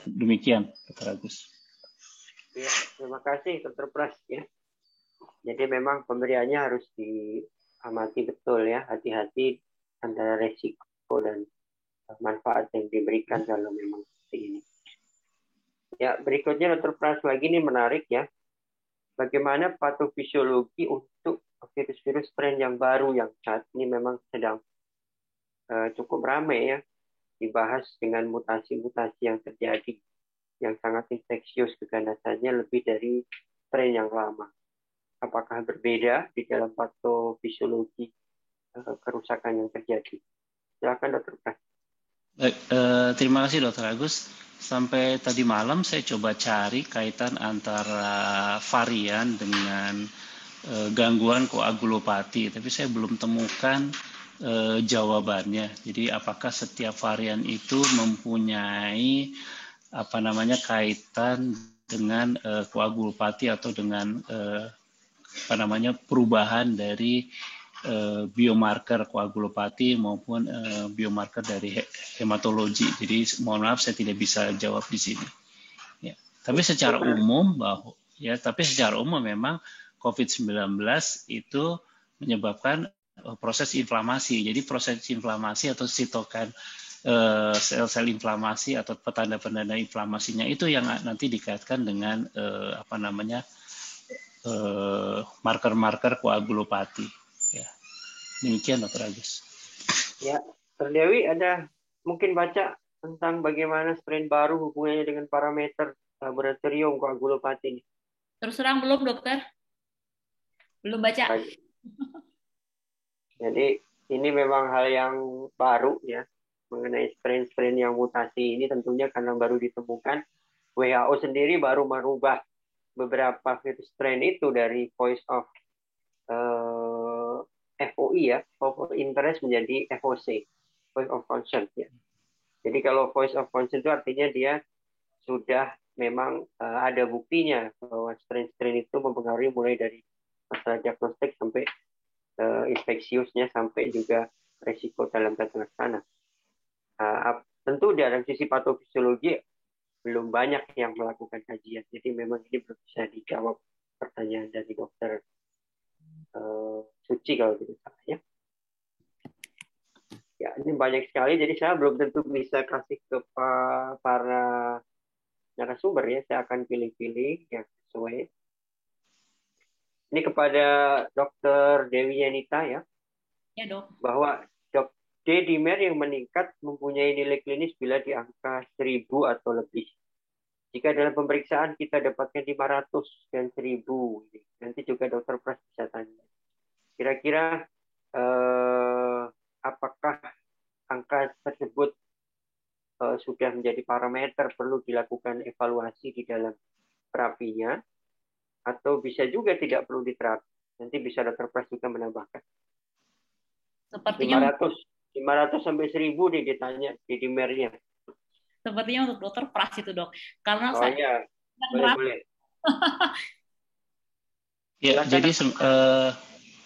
Demikian, Dr. Agus. Ya, terima kasih, Dr. Pras. Ya. Jadi memang pemberiannya harus diamati betul ya, hati-hati antara resiko dan manfaat yang diberikan kalau memang seperti ini. Ya, berikutnya Dr. Pras lagi ini menarik ya. Bagaimana patofisiologi untuk virus-virus strain yang baru yang saat ini memang sedang cukup ramai ya, dibahas dengan mutasi-mutasi yang terjadi yang sangat infeksius, keganasannya lebih dari strain yang lama. Apakah berbeda di dalam patofisiologi kerusakan yang terjadi? Silakan Dr. Pras. Baik, terima kasih Dr. Agus. Sampai tadi malam saya coba cari kaitan antara varian dengan gangguan koagulopati, tapi saya belum temukan jawabannya. Jadi apakah setiap varian itu mempunyai kaitan dengan koagulopati atau dengan perubahan dari biomarker koagulopati maupun biomarker dari hematologi. Jadi mohon maaf saya tidak bisa jawab di sini. Ya. Tapi secara umum memang COVID-19 itu menyebabkan proses inflamasi. Jadi proses inflamasi atau sitokin sel-sel inflamasi atau petanda-petanda inflamasinya itu yang nanti dikaitkan dengan marker-marker koagulopati. Ya. Demikian Dr. Agus. Ya, Dr. Dewi ada mungkin baca tentang bagaimana strain baru hubungannya dengan parameter laboratorium koagulopati ini. Terus terang belum dokter? Belum baca. Jadi ini memang hal yang baru ya, mengenai strain-strain yang mutasi ini tentunya karena baru ditemukan. WHO sendiri baru merubah beberapa virus strain itu dari voice of FOI ya, of interest menjadi FOC, voice of concern ya. Jadi kalau voice of concern itu artinya dia sudah memang ada buktinya bahwa strain-strain itu mempengaruhi mulai dari masalah diagnostik sampai infeksiusnya sampai juga resiko dalam tata laksana. Tentu dalam sisi patofisiologi belum banyak yang melakukan kajian, jadi memang ini belum bisa dijawab pertanyaan dari dokter Suci kalau tidak salah ya. Ya, ini banyak sekali, jadi saya belum tentu bisa kasih ke para narasumber ya. Saya akan pilih-pilih yang sesuai. Ini kepada Dr. Dewi Yanita ya. Ya dok. Bahwa D-dimer yang meningkat mempunyai nilai klinis bila di angka 1000 atau lebih. Jika dalam pemeriksaan kita dapatkan 500 dan 1000, nanti juga Dr. Pras bisa tanya. Kira-kira apakah angka tersebut sudah menjadi parameter perlu dilakukan evaluasi di dalam terapinya, atau bisa juga tidak perlu diterapi? Nanti bisa Dr. Pras juga menambahkan. Sepertinya 500 sampai 1000 nih ditanya D-dimernya. Sepertinya untuk Dr. Pras itu dok, karena saya boleh. Ya, jadi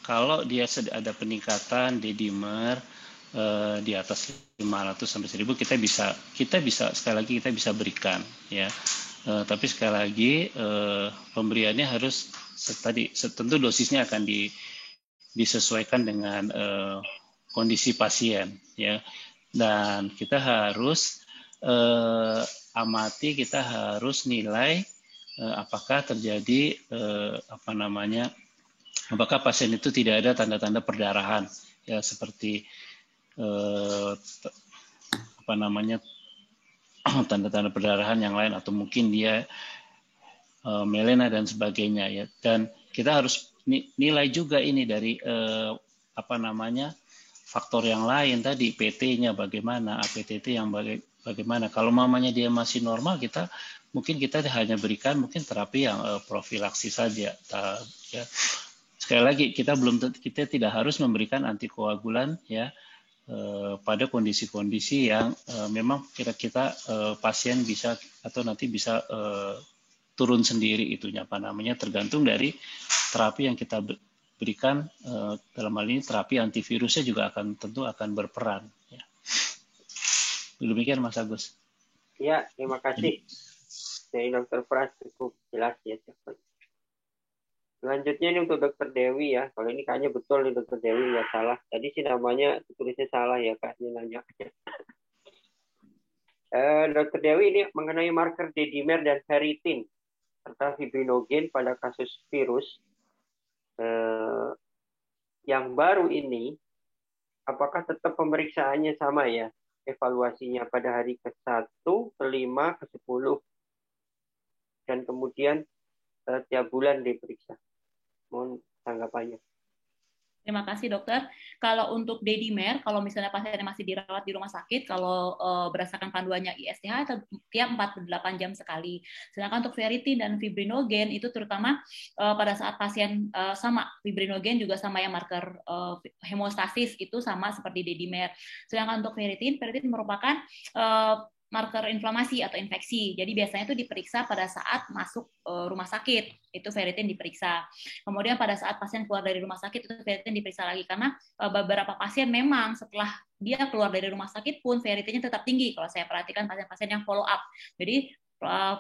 kalau dia ada peningkatan D-dimer di atas 500 sampai 1000, kita bisa sekali lagi kita bisa berikan ya. Tapi sekali lagi pemberiannya harus tentu dosisnya akan disesuaikan dengan kondisi pasien ya. Dan kita harus amati, kita harus nilai apakah terjadi apakah pasien itu tidak ada tanda-tanda perdarahan ya, seperti tanda-tanda perdarahan yang lain, atau mungkin dia melena dan sebagainya ya. Dan kita harus nilai juga ini dari faktor yang lain tadi, PT-nya bagaimana, APTT yang bagaimana. Kalau mamanya dia masih normal, mungkin kita hanya berikan mungkin terapi yang profilaksis saja. Ya. Sekali lagi kita tidak harus memberikan antikoagulan ya pada kondisi-kondisi yang memang kita pasien bisa atau nanti bisa turun sendiri itunya tergantung dari terapi yang kita berikan, dalam hal ini terapi antivirusnya juga tentu akan berperan ya. Demikian Mas Agus. Ya, terima kasih dari Dr. Pras, cukup jelas ya. Selanjutnya ini untuk Dr. Dewi ya. Kalau ini kayaknya betul nih Dr. Dewi, nggak salah. Tadi sih namanya tulisnya salah ya Kak, ini nanya. Dr. Dewi ini mengenai marker D-dimer dan ferritin serta fibrinogen pada kasus virus yang baru ini, apakah tetap pemeriksaannya sama ya? Evaluasinya pada hari ke-1, ke-5, ke-10. Dan kemudian tiap bulan diperiksa. Mohon tanggapannya. Terima kasih dokter. Kalau untuk D-dimer, kalau misalnya pasiennya masih dirawat di rumah sakit, kalau berdasarkan panduannya ISTH itu tiap 48 jam sekali. Sedangkan untuk ferritin dan fibrinogen itu terutama pada saat pasien sama, fibrinogen juga sama yang marker hemostasis itu sama seperti D-dimer. Sedangkan untuk ferritin merupakan marker inflamasi atau infeksi. Jadi biasanya itu diperiksa pada saat masuk rumah sakit, itu ferritin diperiksa. Kemudian pada saat pasien keluar dari rumah sakit, itu ferritin diperiksa lagi. Karena beberapa pasien memang setelah dia keluar dari rumah sakit pun ferritinnya tetap tinggi. Kalau saya perhatikan pasien-pasien yang follow up. Jadi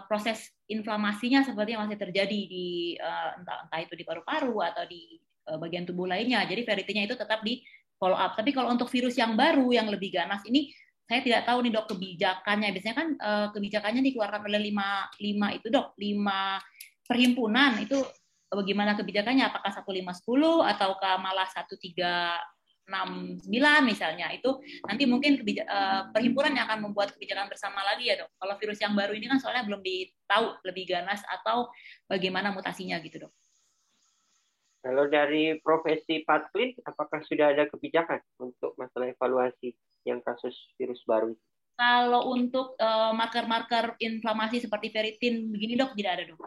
proses inflamasinya sepertinya masih terjadi di entah itu di paru-paru atau di bagian tubuh lainnya. Jadi ferritinnya itu tetap di follow up. Tapi kalau untuk virus yang baru, yang lebih ganas ini, saya tidak tahu nih dok kebijakannya. Biasanya kan kebijakannya dikeluarkan oleh 5 itu dok, 5 perhimpunan itu bagaimana kebijakannya? Apakah 1510 ataukah malah 1369 misalnya? Itu nanti mungkin perhimpunan yang akan membuat kebijakan bersama lagi ya dok. Kalau virus yang baru ini kan soalnya belum ditahu lebih ganas atau bagaimana mutasinya gitu dok. Kalau dari profesi Patklin, apakah sudah ada kebijakan untuk masalah evaluasi yang kasus virus baru? Kalau untuk marker-marker inflamasi seperti ferritin begini dok, tidak ada dok.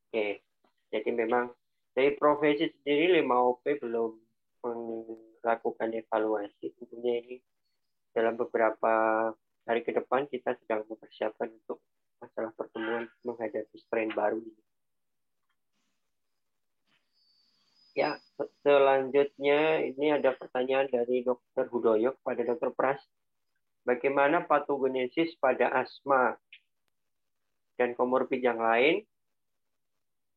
Oke, jadi memang dari profesi sendiri 5OP belum melakukan evaluasi. Tentunya ini dalam beberapa hari ke depan kita sedang mempersiapkan untuk masalah pertemuan menghadapi strain baru ini. Ya, selanjutnya ini ada pertanyaan dari Dr. Hudoyo kepada Dr. Pras. Bagaimana patogenesis pada asma dan komorbid yang lain?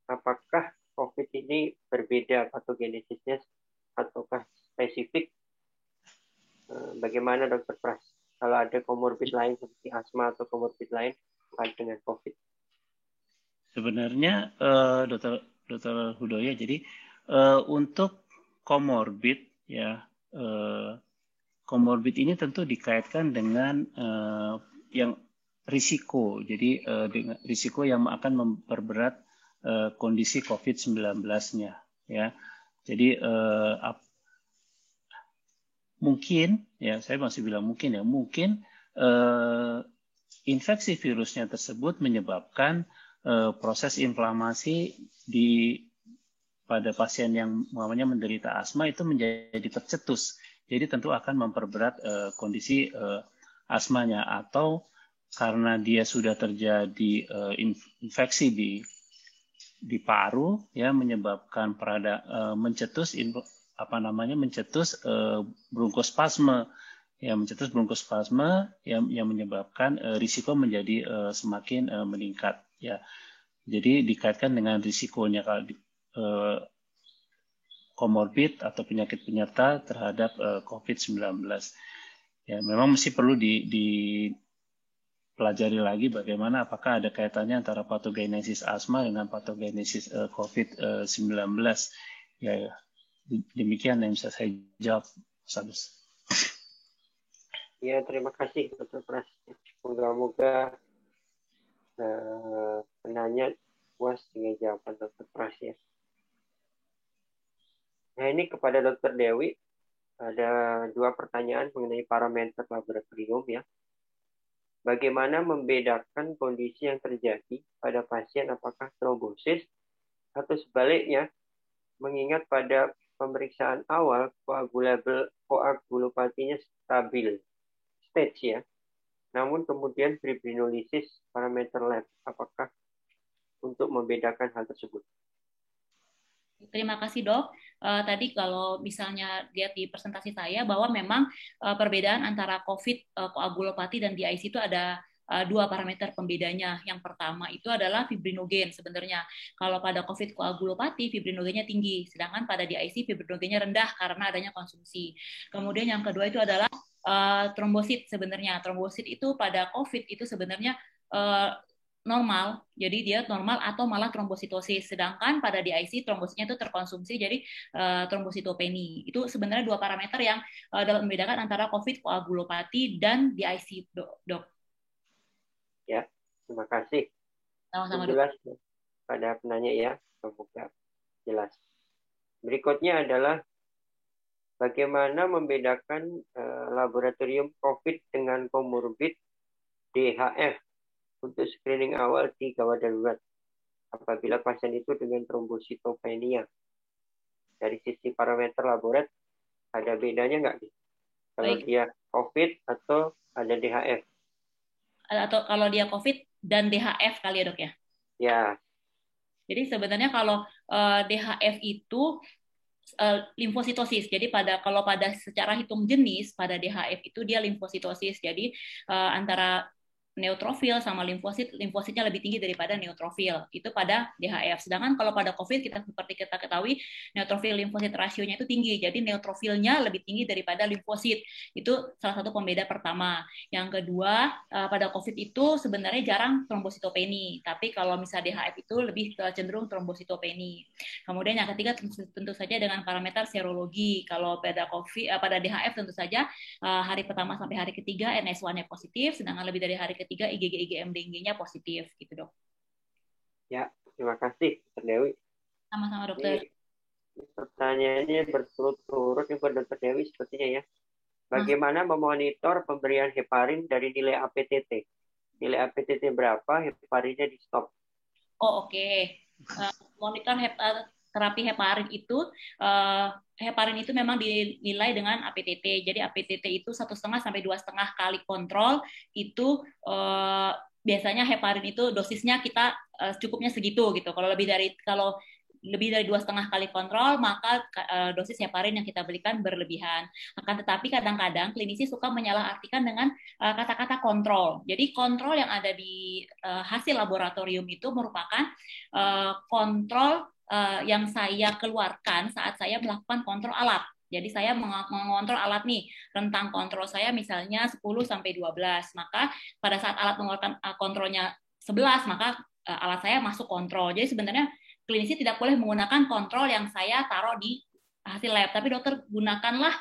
Apakah COVID ini berbeda patogenesisnya ataukah spesifik? Bagaimana Dr. Pras? Kalau ada komorbid lain seperti asma atau komorbid lain dengan COVID? Sebenarnya Dr. Hudoyo, jadi untuk komorbid ya, komorbid ini tentu dikaitkan dengan yang risiko. Jadi dengan risiko yang akan memperberat kondisi COVID-19-nya ya. Jadi mungkin ya, saya masih bilang mungkin ya, mungkin infeksi virusnya tersebut menyebabkan proses inflamasi pada pasien yang namanya menderita asma itu menjadi tercetus. Jadi tentu akan memperberat kondisi asmanya, atau karena dia sudah terjadi infeksi di paru ya, menyebabkan mencetus bronkospasme ya, mencetus bronkospasme yang menyebabkan risiko menjadi semakin meningkat ya. Jadi dikaitkan dengan risikonya kalau komorbid atau penyakit penyerta terhadap COVID-19. Ya, memang masih perlu dipelajari lagi bagaimana apakah ada kaitannya antara patogenesis asma dengan patogenesis COVID-19. Ya, demikian yang bisa saya jawab, Agus. Ya, terima kasih Dr. Pras. Moga-moga penanya puas dengan jawaban Dr. Pras ya. Nah, ini kepada Dr. Dewi, ada 2 pertanyaan mengenai parameter laboratorium ya. Bagaimana membedakan kondisi yang terjadi pada pasien apakah trombosis atau sebaliknya, mengingat pada pemeriksaan awal koagulopatinya stabil stage ya. Namun kemudian fibrinolisis parameter lab, apakah untuk membedakan hal tersebut? Terima kasih dok. Tadi kalau misalnya lihat di presentasi saya bahwa memang perbedaan antara COVID koagulopati dan DIC itu ada 2 parameter pembedanya. Yang pertama itu adalah fibrinogen sebenarnya. Kalau pada COVID koagulopati fibrinogennya tinggi, sedangkan pada DIC fibrinogennya rendah karena adanya konsumsi. Kemudian yang kedua itu adalah trombosit sebenarnya. Trombosit itu pada COVID itu sebenarnya normal, jadi dia normal atau malah trombositosis. Sedangkan pada DIC trombositnya itu terkonsumsi, jadi trombositopeni. Itu sebenarnya 2 parameter yang dapat membedakan antara COVID koagulopati dan DIC, dok. Ya, terima kasih. Sama-sama, jelas pada penanya ya, semoga jelas. Berikutnya adalah bagaimana membedakan laboratorium COVID dengan komorbid DHF untuk screening awal di gawat darurat apabila pasien itu dengan trombositopenia. Dari sisi parameter laborat ada bedanya nggak? Kalau dia COVID atau ada DHF? Atau kalau dia COVID dan DHF kali ya dok ya? Ya. Jadi sebenarnya kalau DHF itu limfositosis. Jadi kalau pada secara hitung jenis pada DHF itu dia limfositosis. Jadi antara neutrofil sama limfositnya lebih tinggi daripada neutrofil. Itu pada DHF. Sedangkan kalau pada COVID seperti kita ketahui neutrofil limfosit rasionya itu tinggi. Jadi neutrofilnya lebih tinggi daripada limfosit. Itu salah satu pembeda pertama. Yang kedua, pada COVID itu sebenarnya jarang trombositopeni. Tapi kalau misalnya DHF itu lebih cenderung trombositopeni. Kemudian yang ketiga tentu saja dengan parameter serologi. Kalau pada DHF tentu saja hari pertama sampai hari ketiga NS1-nya positif, sedangkan lebih dari hari ketiga IgG, IgM, dengue-nya positif, gitu dok. Ya, terima kasih, Dr. Dewi. Sama-sama dokter. Ini pertanyaannya berturut-turut nih buat Dr. Dewi sepertinya ya. Bagaimana memonitor pemberian heparin dari nilai APTT? Nilai APTT berapa, heparinnya di stop? Oh oke. Monitor terapi heparin itu memang dinilai dengan APTT. Jadi APTT itu 1,5 sampai 2,5 kali kontrol itu biasanya heparin itu dosisnya kita cukupnya segitu gitu. Kalau lebih dari 2,5 kali kontrol, maka dosis heparin yang kita berikan berlebihan. Akan tetapi kadang-kadang klinisi suka menyalahartikan dengan kata-kata kontrol. Jadi kontrol yang ada di hasil laboratorium itu merupakan kontrol yang saya keluarkan saat saya melakukan kontrol alat. Jadi saya mengontrol alat nih, rentang kontrol saya misalnya 10 sampai 12. Maka pada saat alat mengeluarkan kontrolnya 11, maka alat saya masuk kontrol. Jadi sebenarnya klinisi tidak boleh menggunakan kontrol yang saya taruh di hasil lab, tapi dokter gunakanlah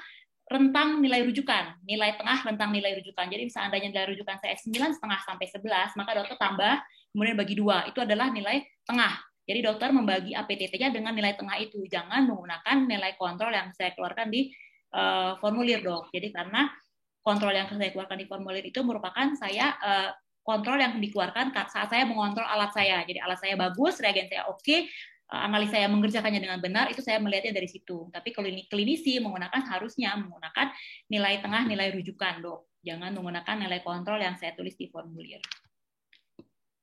rentang nilai rujukan, nilai tengah rentang nilai rujukan. Jadi seandainya nilai rujukan saya 9,5 sampai 11, maka dokter tambah, kemudian bagi 2. Itu adalah nilai tengah. Jadi dokter membagi APTT-nya dengan nilai tengah itu. Jangan menggunakan nilai kontrol yang saya keluarkan di formulir, dok. Jadi karena kontrol yang saya keluarkan di formulir itu merupakan saya kontrol yang dikeluarkan saat saya mengontrol alat saya. Jadi alat saya bagus, reagen saya oke, analis saya mengerjakannya dengan benar, itu saya melihatnya dari situ. Tapi klinisi harusnya menggunakan nilai tengah, nilai rujukan, dok. Jangan menggunakan nilai kontrol yang saya tulis di formulir.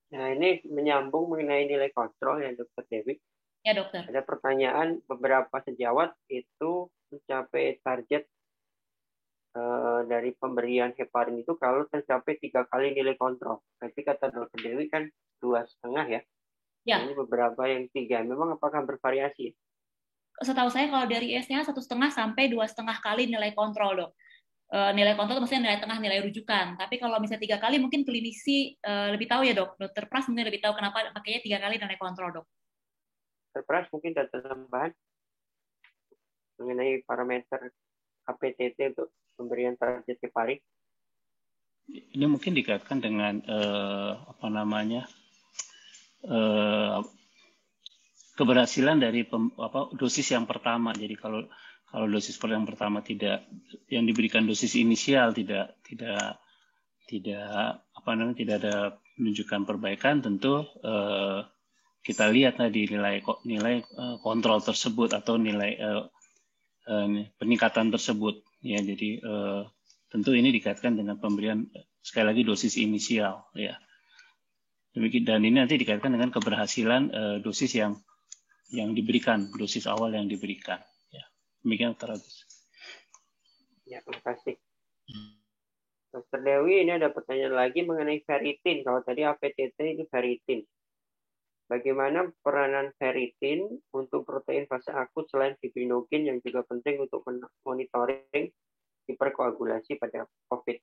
Nah, ini menyambung mengenai nilai kontrol ya, Dr. Dewi. Ya, dokter. Ada pertanyaan beberapa sejawat itu mencapai target dari pemberian heparin itu kalau tercapai 3 kali nilai kontrol. Tapi kata Dr. Dewi kan 2,5 ya. Ya. Ini beberapa yang 3. Memang apakah bervariasi? Setahu saya kalau dari ISTH 1,5 sampai 2,5 kali nilai kontrol, dok. Nilai kontrol maksudnya nilai tengah, nilai rujukan. Tapi kalau misalnya 3 kali mungkin klinisi lebih tahu ya, dok. Dokter Pras mungkin lebih tahu kenapa pakainya 3 kali nilai kontrol, dok. Dokter Pras mungkin data tambahan mengenai parameter APTT untuk pemberian target heparin. Ini mungkin dikaitkan dengan keberhasilan dari dosis yang pertama. Jadi kalau dosis yang pertama yang diberikan dosis inisial tidak ada menunjukkan perbaikan, tentu kita lihat tadi nilai kontrol tersebut atau nilai peningkatan tersebut. Ya, jadi tentu ini dikaitkan dengan pemberian sekali lagi dosis inisial. Ya. Dan ini nanti dikaitkan dengan keberhasilan dosis yang diberikan, dosis awal yang diberikan. Ya. Demikian Dr. Agus. Ya, terima kasih. Dr. Dewi, ini ada pertanyaan lagi mengenai ferritin. Kalau tadi APTT ini ferritin. Bagaimana peranan ferritin untuk protein fase akut selain fibrinogen yang juga penting untuk monitoring hiperkoagulasi pada COVID?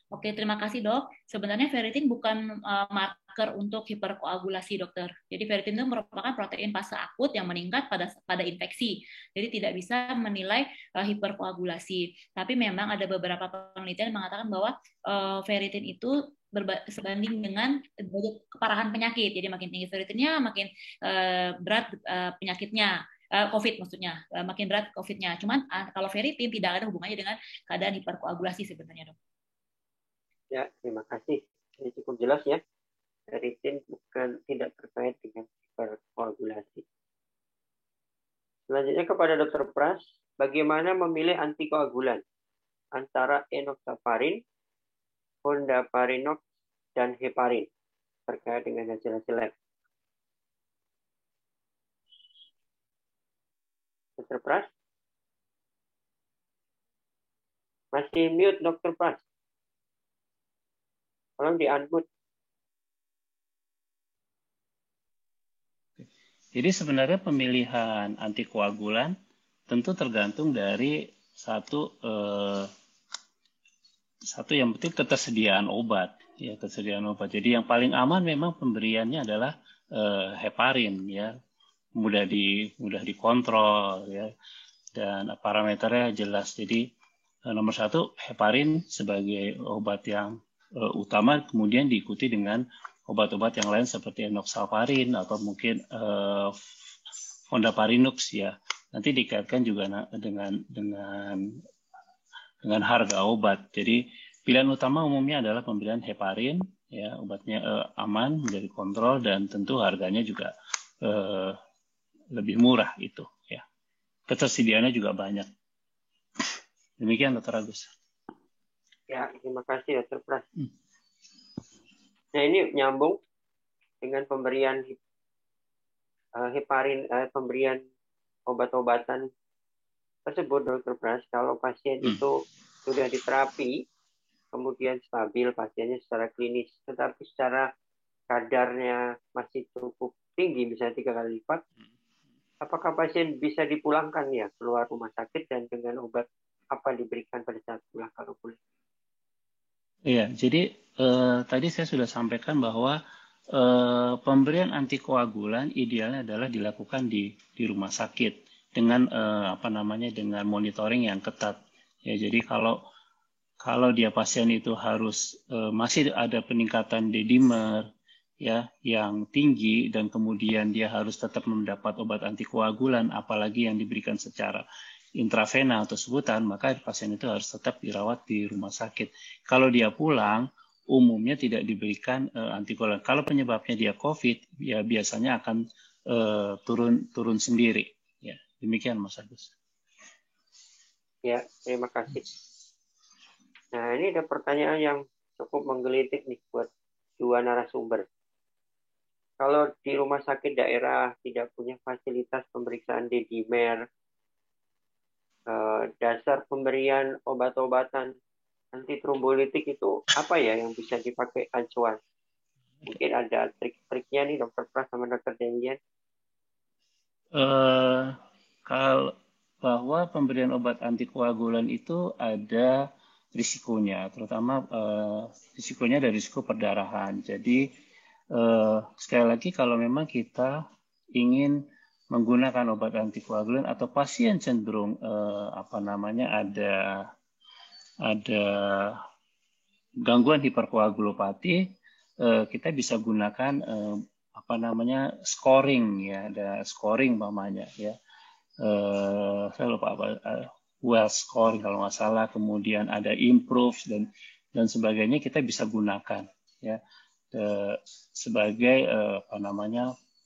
Oke, terima kasih dok. Sebenarnya ferritin bukan marker untuk hiperkoagulasi, dokter. Jadi ferritin itu merupakan protein fase akut yang meningkat pada infeksi. Jadi tidak bisa menilai hiperkoagulasi. Tapi memang ada beberapa penelitian yang mengatakan bahwa ferritin itu sebanding dengan keparahan penyakit. Jadi makin tinggi ferritinnya, makin berat penyakitnya. COVID maksudnya, makin berat COVID-nya. Cuman kalau ferritin tidak ada hubungannya dengan keadaan hiperkoagulasi sebenarnya, dok. Ya, terima kasih. Ini cukup jelas ya. Ferritin tidak terkait dengan hiperkoagulasi. Selanjutnya kepada Dr. Pras, bagaimana memilih antikoagulan antara enoxaparin, fondaparinux, dan heparin terkait dengan hasil-hasil lab? Dr. Pras? Masih mute, Dr. Pras. Tolong di-unmute. Jadi sebenarnya pemilihan antikoagulan tentu tergantung dari satu yang penting ketersediaan obat. Ya, ketersediaan obat. Jadi yang paling aman memang pemberiannya adalah heparin, ya, mudah dikontrol, ya, dan parameternya jelas. Jadi nomor satu heparin sebagai obat yang utama, kemudian diikuti dengan obat-obat yang lain seperti enoxaparin atau mungkin fondaparinux, ya. Nanti dikaitkan juga dengan harga obat. Jadi pilihan utama umumnya adalah pemberian heparin, ya, obatnya aman, mudah dikontrol, dan tentu harganya juga lebih murah itu, ya. Ketersediaannya juga banyak. Demikian Dr. Agus. Ya, terima kasih Dr. Pras. Nah, ini nyambung dengan pemberian heparin, pemberian obat-obatan tersebut, Dr. Pras. Kalau pasien itu sudah diterapi, kemudian stabil pasiennya secara klinis, tetapi secara kadarnya masih cukup tinggi, misalnya 3 kali lipat, apakah pasien bisa dipulangkan ya keluar rumah sakit, dan dengan obat apa diberikan pada saat pulang kalau boleh? Iya, jadi tadi saya sudah sampaikan bahwa pemberian antikoagulan idealnya adalah dilakukan di rumah sakit dengan dengan monitoring yang ketat. Ya, jadi kalau dia pasien itu harus masih ada peningkatan D-dimer, ya, yang tinggi, dan kemudian dia harus tetap mendapat obat antikoagulan, apalagi yang diberikan secara intravena atau sebutan, maka pasien itu harus tetap dirawat di rumah sakit. Kalau dia pulang, umumnya tidak diberikan antikoagulan. Kalau penyebabnya dia COVID, ya biasanya akan turun sendiri. Ya, demikian Mas Agus. Ya, terima kasih. Nah, ini ada pertanyaan yang cukup menggelitik nih buat dua narasumber. Kalau di rumah sakit daerah tidak punya fasilitas pemeriksaan D-dimer, dasar pemberian obat-obatan antitrombolitik itu apa ya yang bisa dipakai acuan? Mungkin ada trik-triknya nih Dr. Pras sama Dr. Demian. Kalau bahwa pemberian obat antikoagulan itu ada risikonya, terutama risikonya dari risiko perdarahan. Jadi sekali lagi kalau memang kita ingin menggunakan obat antikoagulan atau pasien cenderung ada gangguan hiperkoagulopati, kita bisa gunakan scoring ya, ada scoring umpamanya ya. Saya lupa apa, well scoring kalau nggak salah, kemudian ada improve dan sebagainya, kita bisa gunakan ya sebagai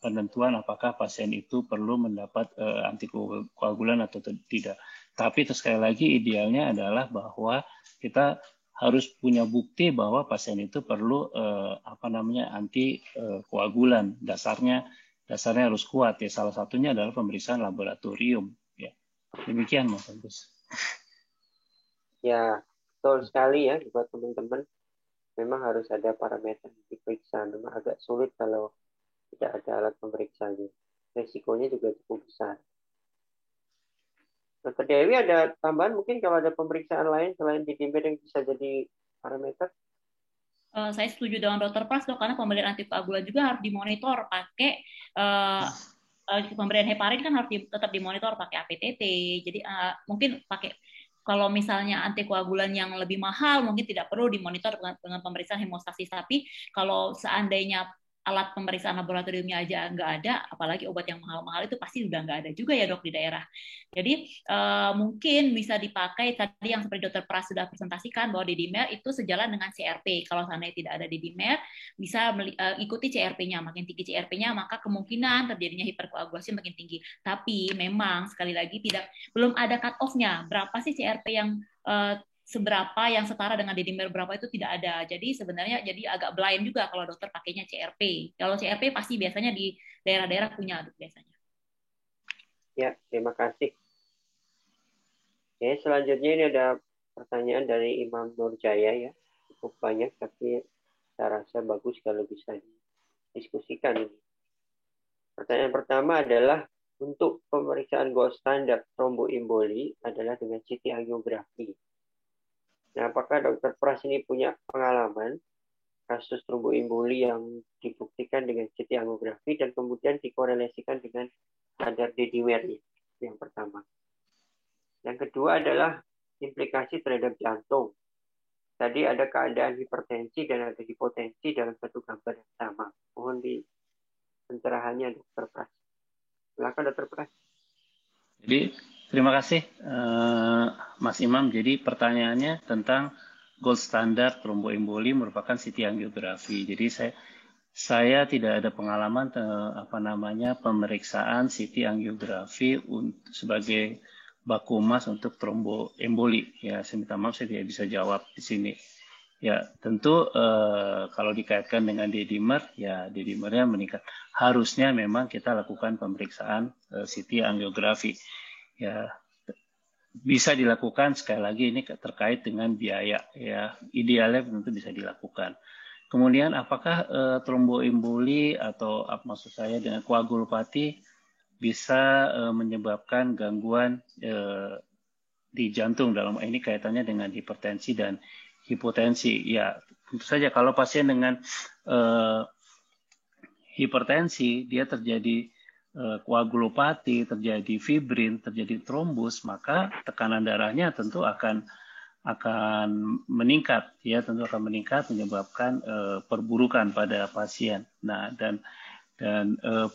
penentuan apakah pasien itu perlu mendapat antikoagulan atau tidak. Tapi itu sekali lagi idealnya adalah bahwa kita harus punya bukti bahwa pasien itu perlu antikoagulan. Dasarnya harus kuat ya. Salah satunya adalah pemeriksaan laboratorium ya. Demikian Mas Agus. Ya, betul sekali ya buat teman-teman. Memang harus ada parameter diperiksa. Memang agak sulit kalau tidak ada alat pemeriksanya. Resikonya juga cukup besar. Dr. Dewi, ada tambahan mungkin kalau ada pemeriksaan lain selain D-dimer yang bisa jadi parameter? Saya setuju dengan Dr. Pras, karena pemberian antikoagulan juga harus dimonitor pakai pemberian heparin kan harus tetap dimonitor pakai APTT. Jadi mungkin pakai, kalau misalnya antikoagulan yang lebih mahal mungkin tidak perlu dimonitor dengan pemeriksaan hemostasis. Tapi kalau seandainya alat pemeriksaan laboratoriumnya aja nggak ada, apalagi obat yang mahal-mahal itu pasti udah nggak ada juga ya dok di daerah. Jadi mungkin bisa dipakai tadi yang seperti Dr. Pras sudah presentasikan, bahwa D-dimer itu sejalan dengan CRP. Kalau seandainya tidak ada D-dimer, bisa ikuti CRP-nya. Makin tinggi CRP-nya, maka kemungkinan terjadinya hiperkoagulasi makin tinggi. Tapi memang sekali lagi belum ada cut-off-nya. Berapa sih CRP yang seberapa yang setara dengan D-dimer berapa itu tidak ada. Jadi sebenarnya jadi agak blind juga kalau dokter pakainya CRP. Kalau CRP pasti biasanya di daerah-daerah punya biasanya. Ya, terima kasih. Oke, selanjutnya ini ada pertanyaan dari Imam Nurjaya ya. Cukup banyak, tapi saya rasa bagus kalau bisa didiskusikan ini. Pertanyaan pertama adalah, untuk pemeriksaan gold standar tromboemboli adalah dengan CT angiografi. Nah, apakah Dr. Pras ini punya pengalaman kasus tromboemboli yang dibuktikan dengan CT angiografi dan kemudian dikorelasikan dengan kadar D-dimer yang pertama. Yang kedua adalah implikasi terhadap jantung. Tadi ada keadaan hipertensi dan ada hipotensi dalam satu gambar yang sama. Mohon di pencerahannya Dr. Pras. Silakan Dr. Pras. Jadi terima kasih Mas Imam. Jadi pertanyaannya tentang gold standard tromboemboli merupakan CT angiografi. Jadi saya tidak ada pengalaman pemeriksaan CT angiografi sebagai baku emas untuk tromboemboli. Ya, saya minta maaf saya tidak bisa jawab di sini. Ya, tentu kalau dikaitkan dengan D-dimer, ya D-dimernya meningkat. Harusnya memang kita lakukan pemeriksaan CT angiografi. Ya, bisa dilakukan, sekali lagi ini terkait dengan biaya. Ya, idealnya tentu bisa dilakukan. Kemudian apakah tromboemboli atau maksud saya dengan koagulopati bisa menyebabkan gangguan di jantung, dalam ini kaitannya dengan hipertensi dan hipotensi. Ya, tentu saja kalau pasien dengan hipertensi, dia terjadi koagulopati, terjadi fibrin, terjadi trombus, maka tekanan darahnya tentu akan meningkat, ya, tentu akan meningkat, menyebabkan perburukan pada pasien. Nah, dan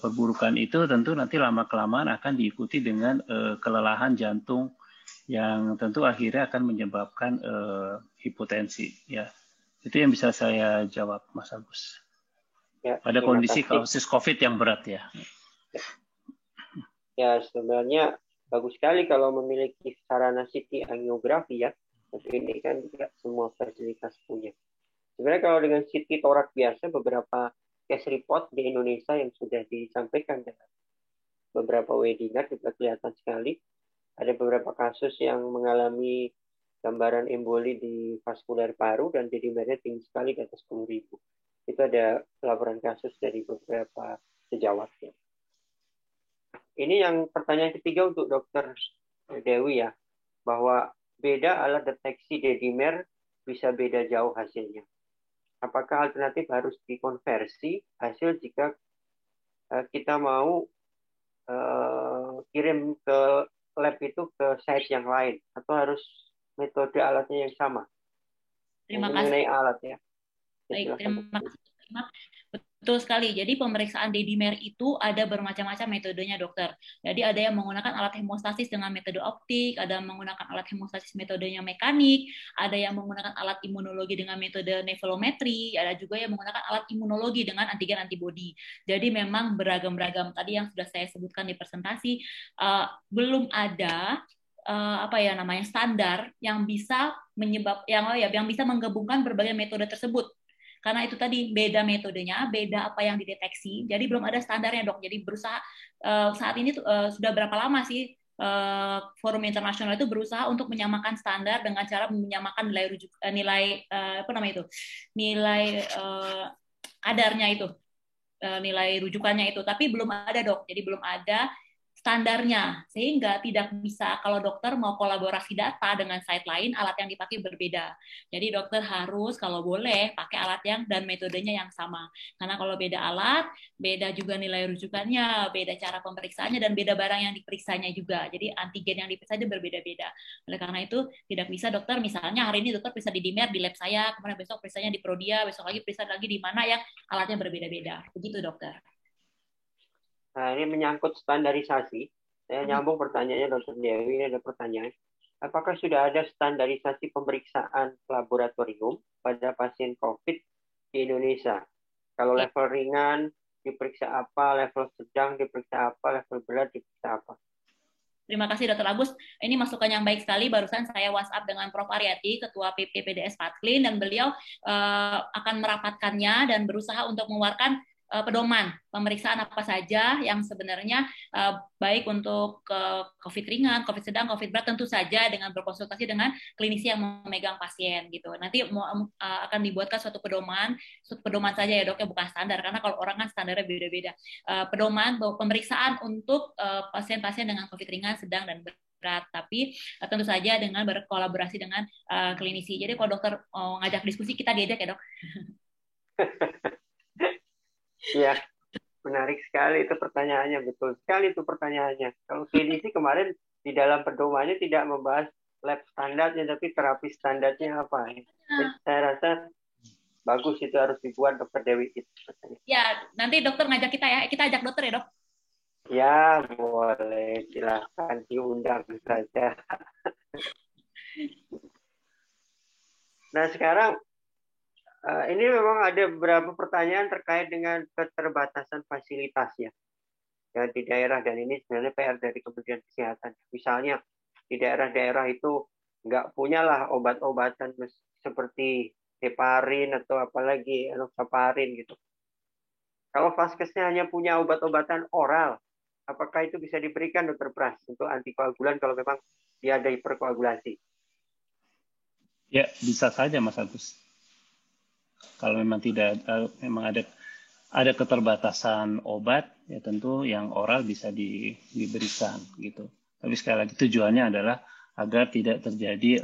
perburukan itu tentu nanti lama-kelamaan akan diikuti dengan kelelahan jantung yang tentu akhirnya akan menyebabkan hipotensi. Ya, itu yang bisa saya jawab, Mas Agus. Ya, pada kondisi kasus COVID yang berat ya. Ya, sebenarnya bagus sekali kalau memiliki sarana CT angiografi ya. Tapi ini kan tidak semua fasilitas punya. Sebenarnya kalau dengan CT torak biasa, beberapa case report di Indonesia yang sudah disampaikan dalam beberapa webinar juga kelihatan sekali. Ada beberapa kasus yang mengalami gambaran emboli di vaskuler paru dan D-dimernya tinggi sekali di atas 10.000. Itu ada laporan kasus dari beberapa sejawat. Ya. Ini yang pertanyaan ketiga untuk Dr. Dewi ya, bahwa beda alat deteksi D-dimer bisa beda jauh hasilnya. Apakah alternatif harus dikonversi hasil jika kita mau kirim ke lab itu ke site yang lain, atau harus metode alatnya yang sama? Terima kasih. Mengenai alat ya. Baik, terima kasih. Betul sekali. Jadi pemeriksaan dedimer itu ada bermacam-macam metodenya, dokter. Jadi ada yang menggunakan alat hemostasis dengan metode optik, ada yang menggunakan alat hemostasis metodenya mekanik, ada yang menggunakan alat imunologi dengan metode nevelometri, ada juga yang menggunakan alat imunologi dengan antigen antibody. Jadi memang beragam-beragam. Tadi yang sudah saya sebutkan di presentasi, belum ada standar yang bisa yang bisa menggabungkan berbagai metode tersebut. Karena itu tadi beda metodenya, beda apa yang dideteksi. Jadi belum ada standarnya, Dok. Jadi berusaha saat ini sudah berapa lama sih forum internasional itu berusaha untuk menyamakan standar dengan cara menyamakan nilai kadarnya itu, nilai rujukannya itu. Tapi belum ada, Dok. Jadi belum ada standarnya, sehingga tidak bisa kalau dokter mau kolaborasi data dengan site lain, alat yang dipakai berbeda. Jadi dokter harus kalau boleh pakai alat yang dan metodenya yang sama. Karena kalau beda alat, beda juga nilai rujukannya, beda cara pemeriksaannya, dan beda barang yang diperiksanya juga. Jadi antigen yang diperiksa itu berbeda-beda. Oleh karena itu tidak bisa dokter, misalnya hari ini dokter periksa di Dimer di lab saya, kemudian besok periksanya di Prodia, besok lagi periksa lagi di mana yang alatnya berbeda-beda. Begitu dokter. Nah, ini menyangkut standarisasi. Saya nyambung pertanyaannya, Dr. Dewi. Ini ada pertanyaan. Apakah sudah ada standarisasi pemeriksaan laboratorium pada pasien COVID di Indonesia? Kalau level ringan diperiksa apa, level sedang diperiksa apa, level berat diperiksa apa? Terima kasih Dr. Agus. Ini masukan yang baik sekali. Barusan saya WhatsApp dengan Prof. Aryati, Ketua PPDS Patklin, dan beliau akan merapatkannya dan berusaha untuk mengeluarkan pedoman pemeriksaan apa saja yang sebenarnya baik untuk COVID ringan, COVID sedang, COVID berat, tentu saja dengan berkonsultasi dengan klinisi yang memegang pasien gitu. Nanti akan dibuatkan suatu pedoman saja ya dok, ya bukan standar, karena kalau orang kan standarnya beda-beda. Pedoman pemeriksaan untuk pasien-pasien dengan COVID ringan, sedang, dan berat, tapi tentu saja dengan berkolaborasi dengan klinisi. Jadi kalau dokter ngajak diskusi, kita diajak ya dok. Iya, menarik sekali itu pertanyaannya, betul sekali itu pertanyaannya. Kalau klinisi kemarin di dalam pedomannya tidak membahas lab standarnya, tapi terapi standarnya apa. Jadi saya rasa bagus itu harus dibuat Dr. Dewi. Ya, nanti dokter ngajak kita ya, kita ajak dokter ya dok. Ya, boleh, silakan diundang saja. Nah, sekarang ini memang ada beberapa pertanyaan terkait dengan keterbatasan fasilitas ya di daerah, dan ini sebenarnya PR dari Kementerian Kesehatan. Misalnya di daerah-daerah itu nggak punyalah obat-obatan seperti heparin atau apalagi enoxaparin gitu. Kalau Vaskesnya hanya punya obat-obatan oral, apakah itu bisa diberikan Dr. Pras untuk antikoagulan kalau memang dia ada hiperkoagulasi? Ya, bisa saja Mas Agus. Kalau memang memang ada keterbatasan obat, ya tentu yang oral bisa diberikan gitu. Tapi sekali lagi tujuannya adalah agar tidak terjadi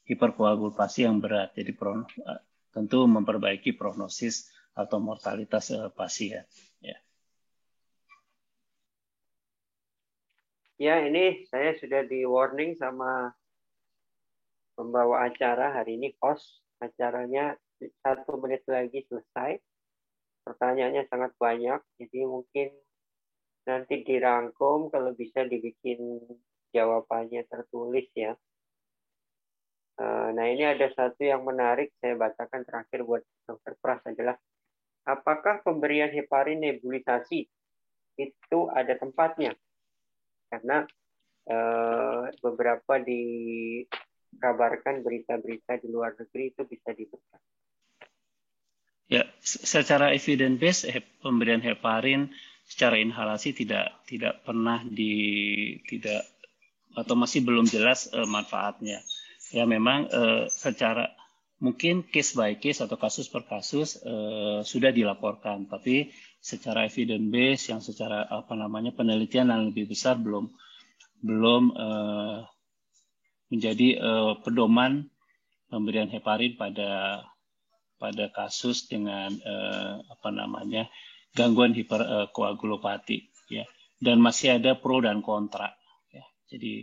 hiperkoagulasi yang berat. Jadi tentu memperbaiki prognosis atau mortalitas pasien. Ya, ini saya sudah di warning sama pembawa acara hari ini, host acaranya 1 menit lagi selesai. Pertanyaannya sangat banyak, jadi mungkin nanti dirangkum, kalau bisa dibikin jawabannya tertulis ya. Nah, ini ada satu yang menarik, saya bacakan terakhir buat Dr. Pras adalah, apakah pemberian heparin nebulisasi itu ada tempatnya? Karena beberapa dikabarkan berita-berita di luar negeri itu bisa diberikan. Ya, secara evidence based pemberian heparin secara inhalasi tidak pernah atau masih belum jelas manfaatnya. Ya memang secara mungkin case by case atau kasus per kasus sudah dilaporkan, tapi secara evidence based yang secara penelitian yang lebih besar belum menjadi pedoman pemberian heparin pada kasus dengan gangguan hiperkoagulopati ya, dan masih ada pro dan kontra ya. Jadi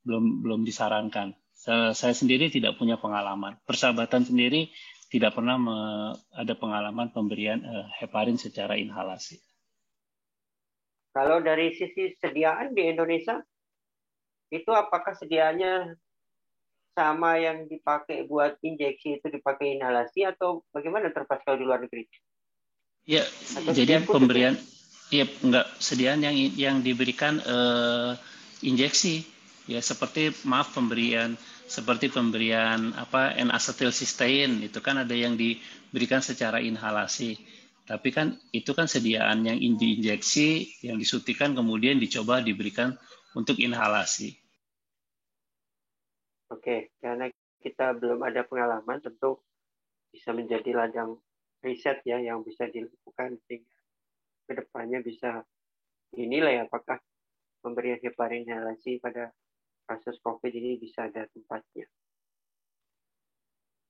belum disarankan. Saya sendiri tidak punya pengalaman. Persahabatan sendiri tidak pernah ada pengalaman pemberian heparin secara inhalasi. Kalau dari sisi sediaan di Indonesia, itu apakah sediaannya sama yang dipakai buat injeksi itu dipakai inhalasi atau bagaimana terpas kalau di luar negeri? Ya, Atau jadi sediaan khusus pemberian, ya enggak, sediaan yang diberikan injeksi, ya seperti pemberian apa N-acetyl-cysteine itu kan ada yang diberikan secara inhalasi. Tapi kan itu kan sediaan yang diinjeksi, yang disuntikan kemudian dicoba diberikan untuk inhalasi. Oke, karena kita belum ada pengalaman, tentu bisa menjadi ladang riset ya yang bisa dilakukan sehingga kedepannya bisa dinilai apakah pemberian heparin inhalasi pada kasus COVID ini bisa ada tempatnya.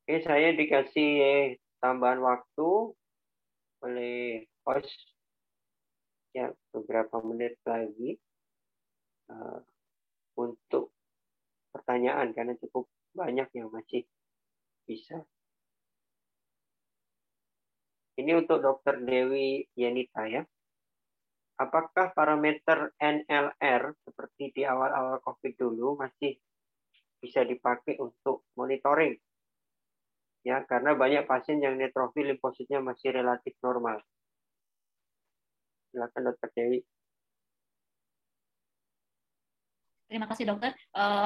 Oke, saya dikasih tambahan waktu oleh host ya beberapa menit lagi untuk pertanyaan karena cukup banyak yang masih bisa. Ini untuk Dr. Dewi Yenita ya. Apakah parameter NLR seperti di awal-awal COVID dulu masih bisa dipakai untuk monitoring? Ya, karena banyak pasien yang neutrofil limfositnya masih relatif normal. Silakan Dr. Dewi. Terima kasih dokter.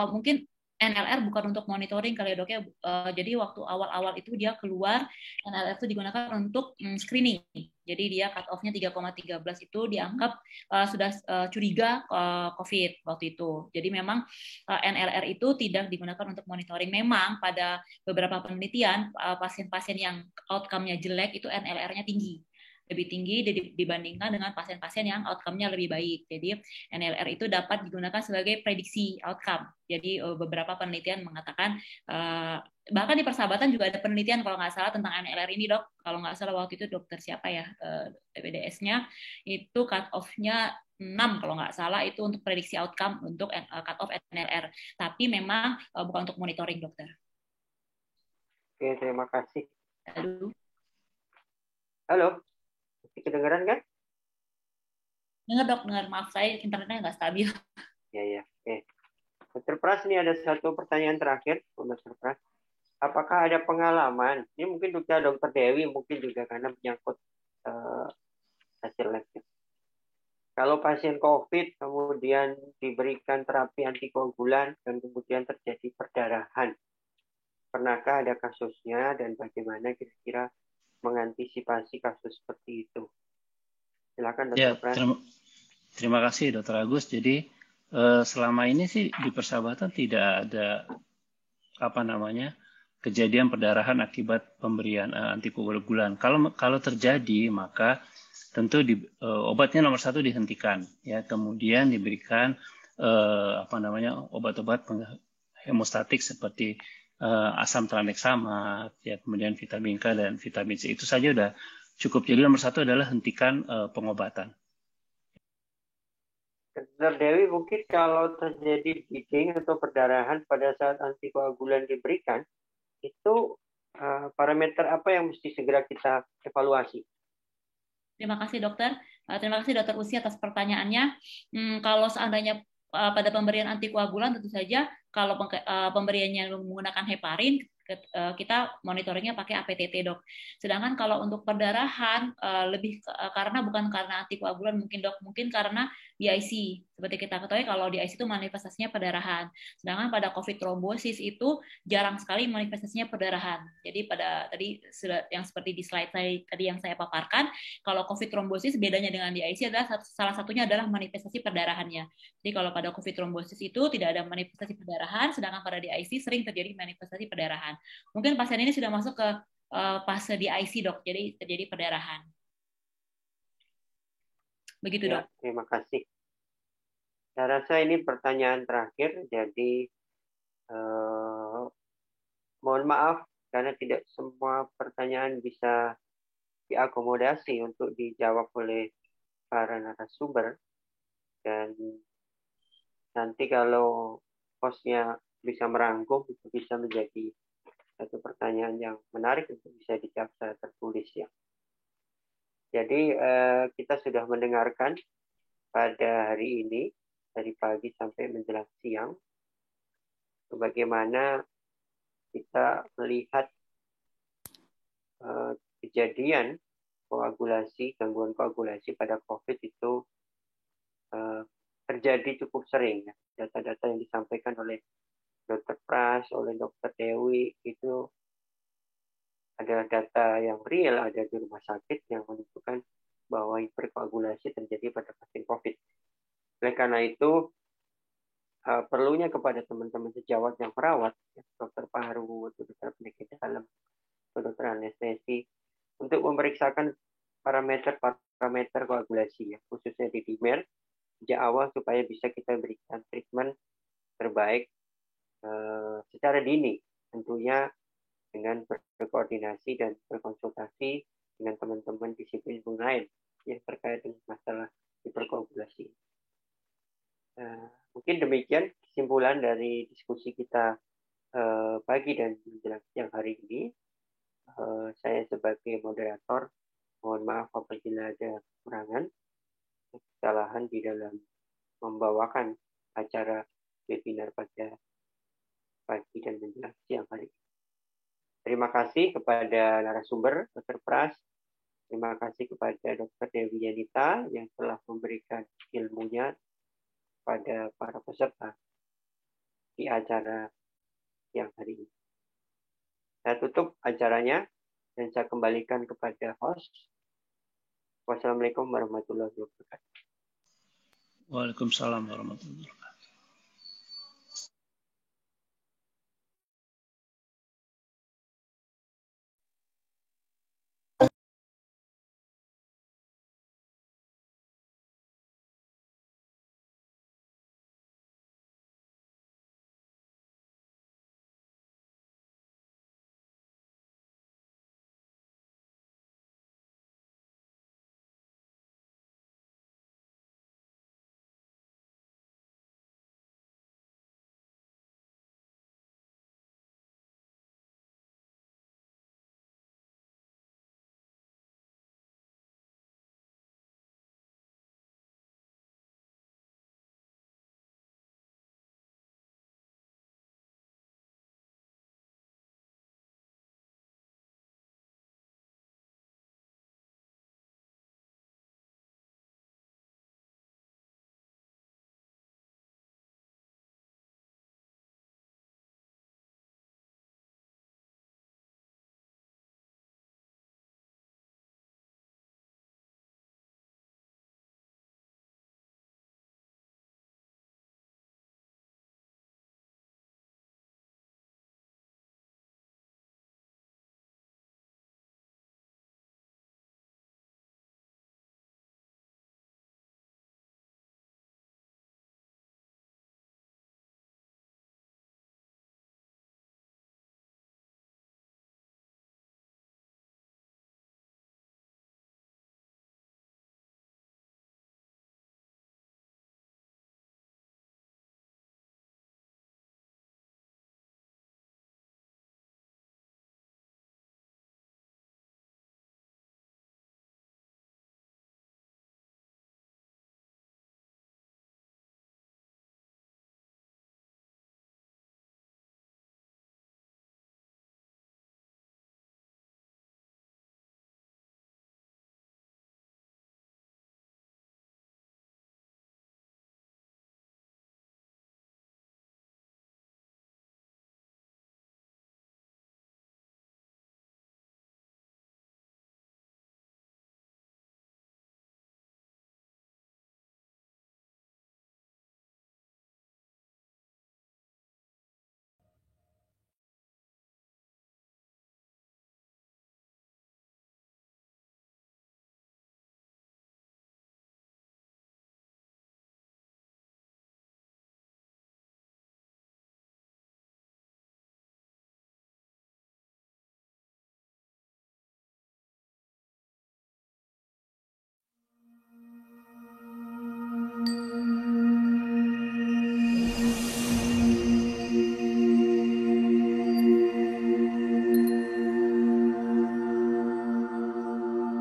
Mungkin NLR bukan untuk monitoring kali ya dok ya. Jadi waktu awal-awal itu dia keluar, NLR itu digunakan untuk screening. Jadi dia cut off-nya 3,13 itu dianggap sudah curiga COVID waktu itu. Jadi memang NLR itu tidak digunakan untuk monitoring. Memang pada beberapa penelitian pasien-pasien yang outcome-nya jelek itu NLR-nya tinggi. Lebih tinggi dibandingkan dengan pasien-pasien yang outcome-nya lebih baik. Jadi NLR itu dapat digunakan sebagai prediksi outcome. Jadi beberapa penelitian mengatakan, bahkan di persahabatan juga ada penelitian kalau nggak salah tentang NLR ini dok. Kalau nggak salah waktu itu dokter siapa ya, PPDS-nya, itu cut off-nya 6 kalau nggak salah itu untuk prediksi outcome untuk cut off NLR. Tapi memang bukan untuk monitoring dokter. Oke, terima kasih. Halo. Masih kedengaran kan? Dengar dok, dengar. Maaf saya internetnya nggak stabil. Ya. Oke. Dr. Pras, ini ada satu pertanyaan terakhir, Dr. Pras. Apakah ada pengalaman? Ini mungkin juga Dr. Dewi, mungkin juga karena menyangkut hasil lab. Kalau pasien COVID kemudian diberikan terapi antikoagulan dan kemudian terjadi perdarahan, pernahkah ada kasusnya dan bagaimana kira-kira mengantisipasi kasus seperti itu? Silakan Dr. Pras. Terima kasih Dr. Agus. Jadi selama ini sih di persahabatan tidak ada kejadian perdarahan akibat pemberian antikoagulan. Kalau terjadi maka tentu obatnya nomor 1 dihentikan, ya. Kemudian diberikan obat-obat hemostatik seperti asam tranexamat, ya, kemudian vitamin K dan vitamin C. Itu saja udah cukup. Jadi nomor 1 adalah hentikan pengobatan. Dr. Dewi, mungkin kalau terjadi bleeding atau perdarahan pada saat antikoagulan diberikan, itu parameter apa yang mesti segera kita evaluasi? Terima kasih dokter. Terima kasih dokter Usi atas pertanyaannya. Kalau seandainya pada pemberian antikoagulan tentu saja kalau pemberiannya menggunakan heparin, kita monitoringnya pakai APTT dok. Sedangkan kalau untuk perdarahan lebih karena bukan karena antikoagulan mungkin dok, mungkin karena DIC. Seperti kita ketahui kalau DIC itu manifestasinya perdarahan. Sedangkan pada COVID trombosis itu jarang sekali manifestasinya perdarahan. Jadi pada tadi yang seperti di slide saya tadi yang saya paparkan, kalau COVID trombosis bedanya dengan DIC adalah salah satunya adalah manifestasi perdarahannya. Jadi kalau pada COVID trombosis itu tidak ada manifestasi perdarahan, sedangkan pada DIC sering terjadi manifestasi perdarahan. Mungkin pasien ini sudah masuk ke fase DIC dok, jadi terjadi perdarahan. Begitu ya, dok. Terima kasih. Saya rasa ini pertanyaan terakhir, jadi mohon maaf karena tidak semua pertanyaan bisa diakomodasi untuk dijawab oleh para narasumber. Dan nanti kalau hostnya bisa merangkum, itu bisa menjadi satu pertanyaan yang menarik untuk bisa dijawab secara tertulis ya. Jadi kita sudah mendengarkan pada hari ini dari pagi sampai menjelang siang bagaimana kita melihat kejadian koagulasi, gangguan koagulasi pada COVID itu terjadi cukup sering. Ya. Data-data yang disampaikan oleh Dr. Pras, oleh Dr. Dewi itu ada data yang real, ada di rumah sakit yang menunjukkan bahwa hiperkoagulasi terjadi pada pasien COVID. Oleh karena itu, perlunya kepada teman-teman sejawat yang merawat, ya, dokter paru, dokter penyakit dalam, dokter anestesi, untuk memeriksakan parameter koagulasi, ya, khususnya di dimer, sejak awal supaya bisa kita berikan treatment terbaik secara dini, tentunya dengan berkoordinasi dan berkonsultasi dengan teman-teman disiplin lain yang terkait dengan masalah hiperkoagulasi. Mungkin demikian kesimpulan dari diskusi kita pagi dan menjelang siang hari ini. Saya sebagai moderator mohon maaf apabila ada kekurangan, kesalahan di dalam membawakan acara webinar pada pagi dan menjelang siang hari ini. Terima kasih kepada narasumber Dr. Pras. Terima kasih kepada Dr. Dewi Yanita yang telah memberikan ilmunya pada para peserta di acara siang hari ini. Saya tutup acaranya dan saya kembalikan kepada host. Wassalamualaikum warahmatullahi wabarakatuh. Waalaikumsalam warahmatullahi wabarakatuh.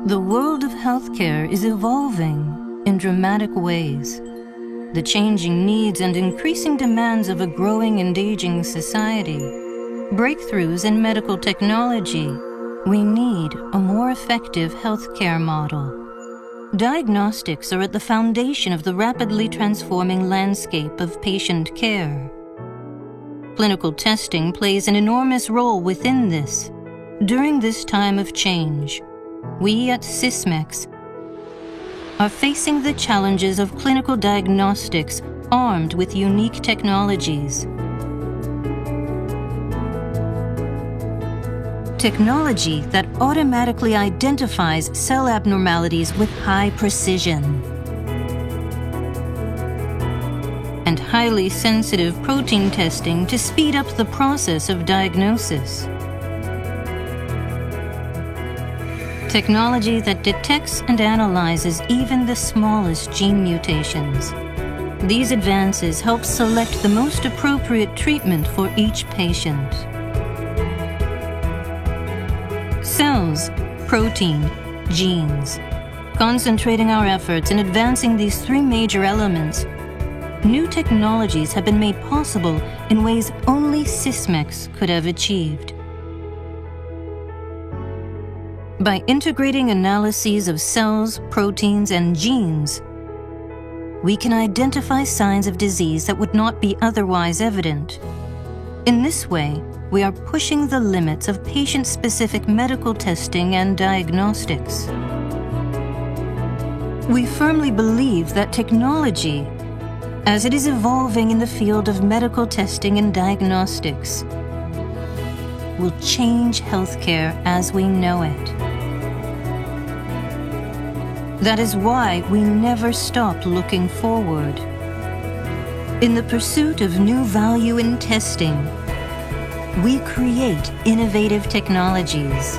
The world of healthcare is evolving in dramatic ways. The changing needs and increasing demands of a growing and aging society, breakthroughs in medical technology, we need a more effective healthcare model. Diagnostics are at the foundation of the rapidly transforming landscape of patient care. Clinical testing plays an enormous role within this. During this time of change, we at Sysmex are facing the challenges of clinical diagnostics armed with unique technologies. Technology that automatically identifies cell abnormalities with high precision. And highly sensitive protein testing to speed up the process of diagnosis. Technology that detects and analyzes even the smallest gene mutations. These advances help select the most appropriate treatment for each patient. Cells, protein, genes. Concentrating our efforts in advancing these three major elements, new technologies have been made possible in ways only Sysmex could have achieved. By integrating analyses of cells, proteins, and genes, we can identify signs of disease that would not be otherwise evident. In this way, we are pushing the limits of patient-specific medical testing and diagnostics. We firmly believe that technology, as it is evolving in the field of medical testing and diagnostics, will change healthcare as we know it. That is why we never stop looking forward. In the pursuit of new value in testing, we create innovative technologies.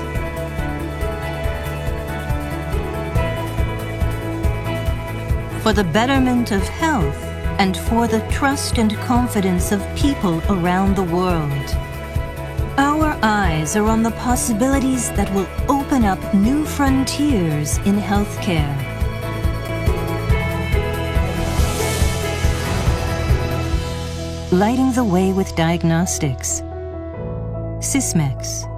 For the betterment of health and for the trust and confidence of people around the world. Our eyes are on the possibilities that will open up new frontiers in healthcare. Lighting the way with diagnostics. Sysmex.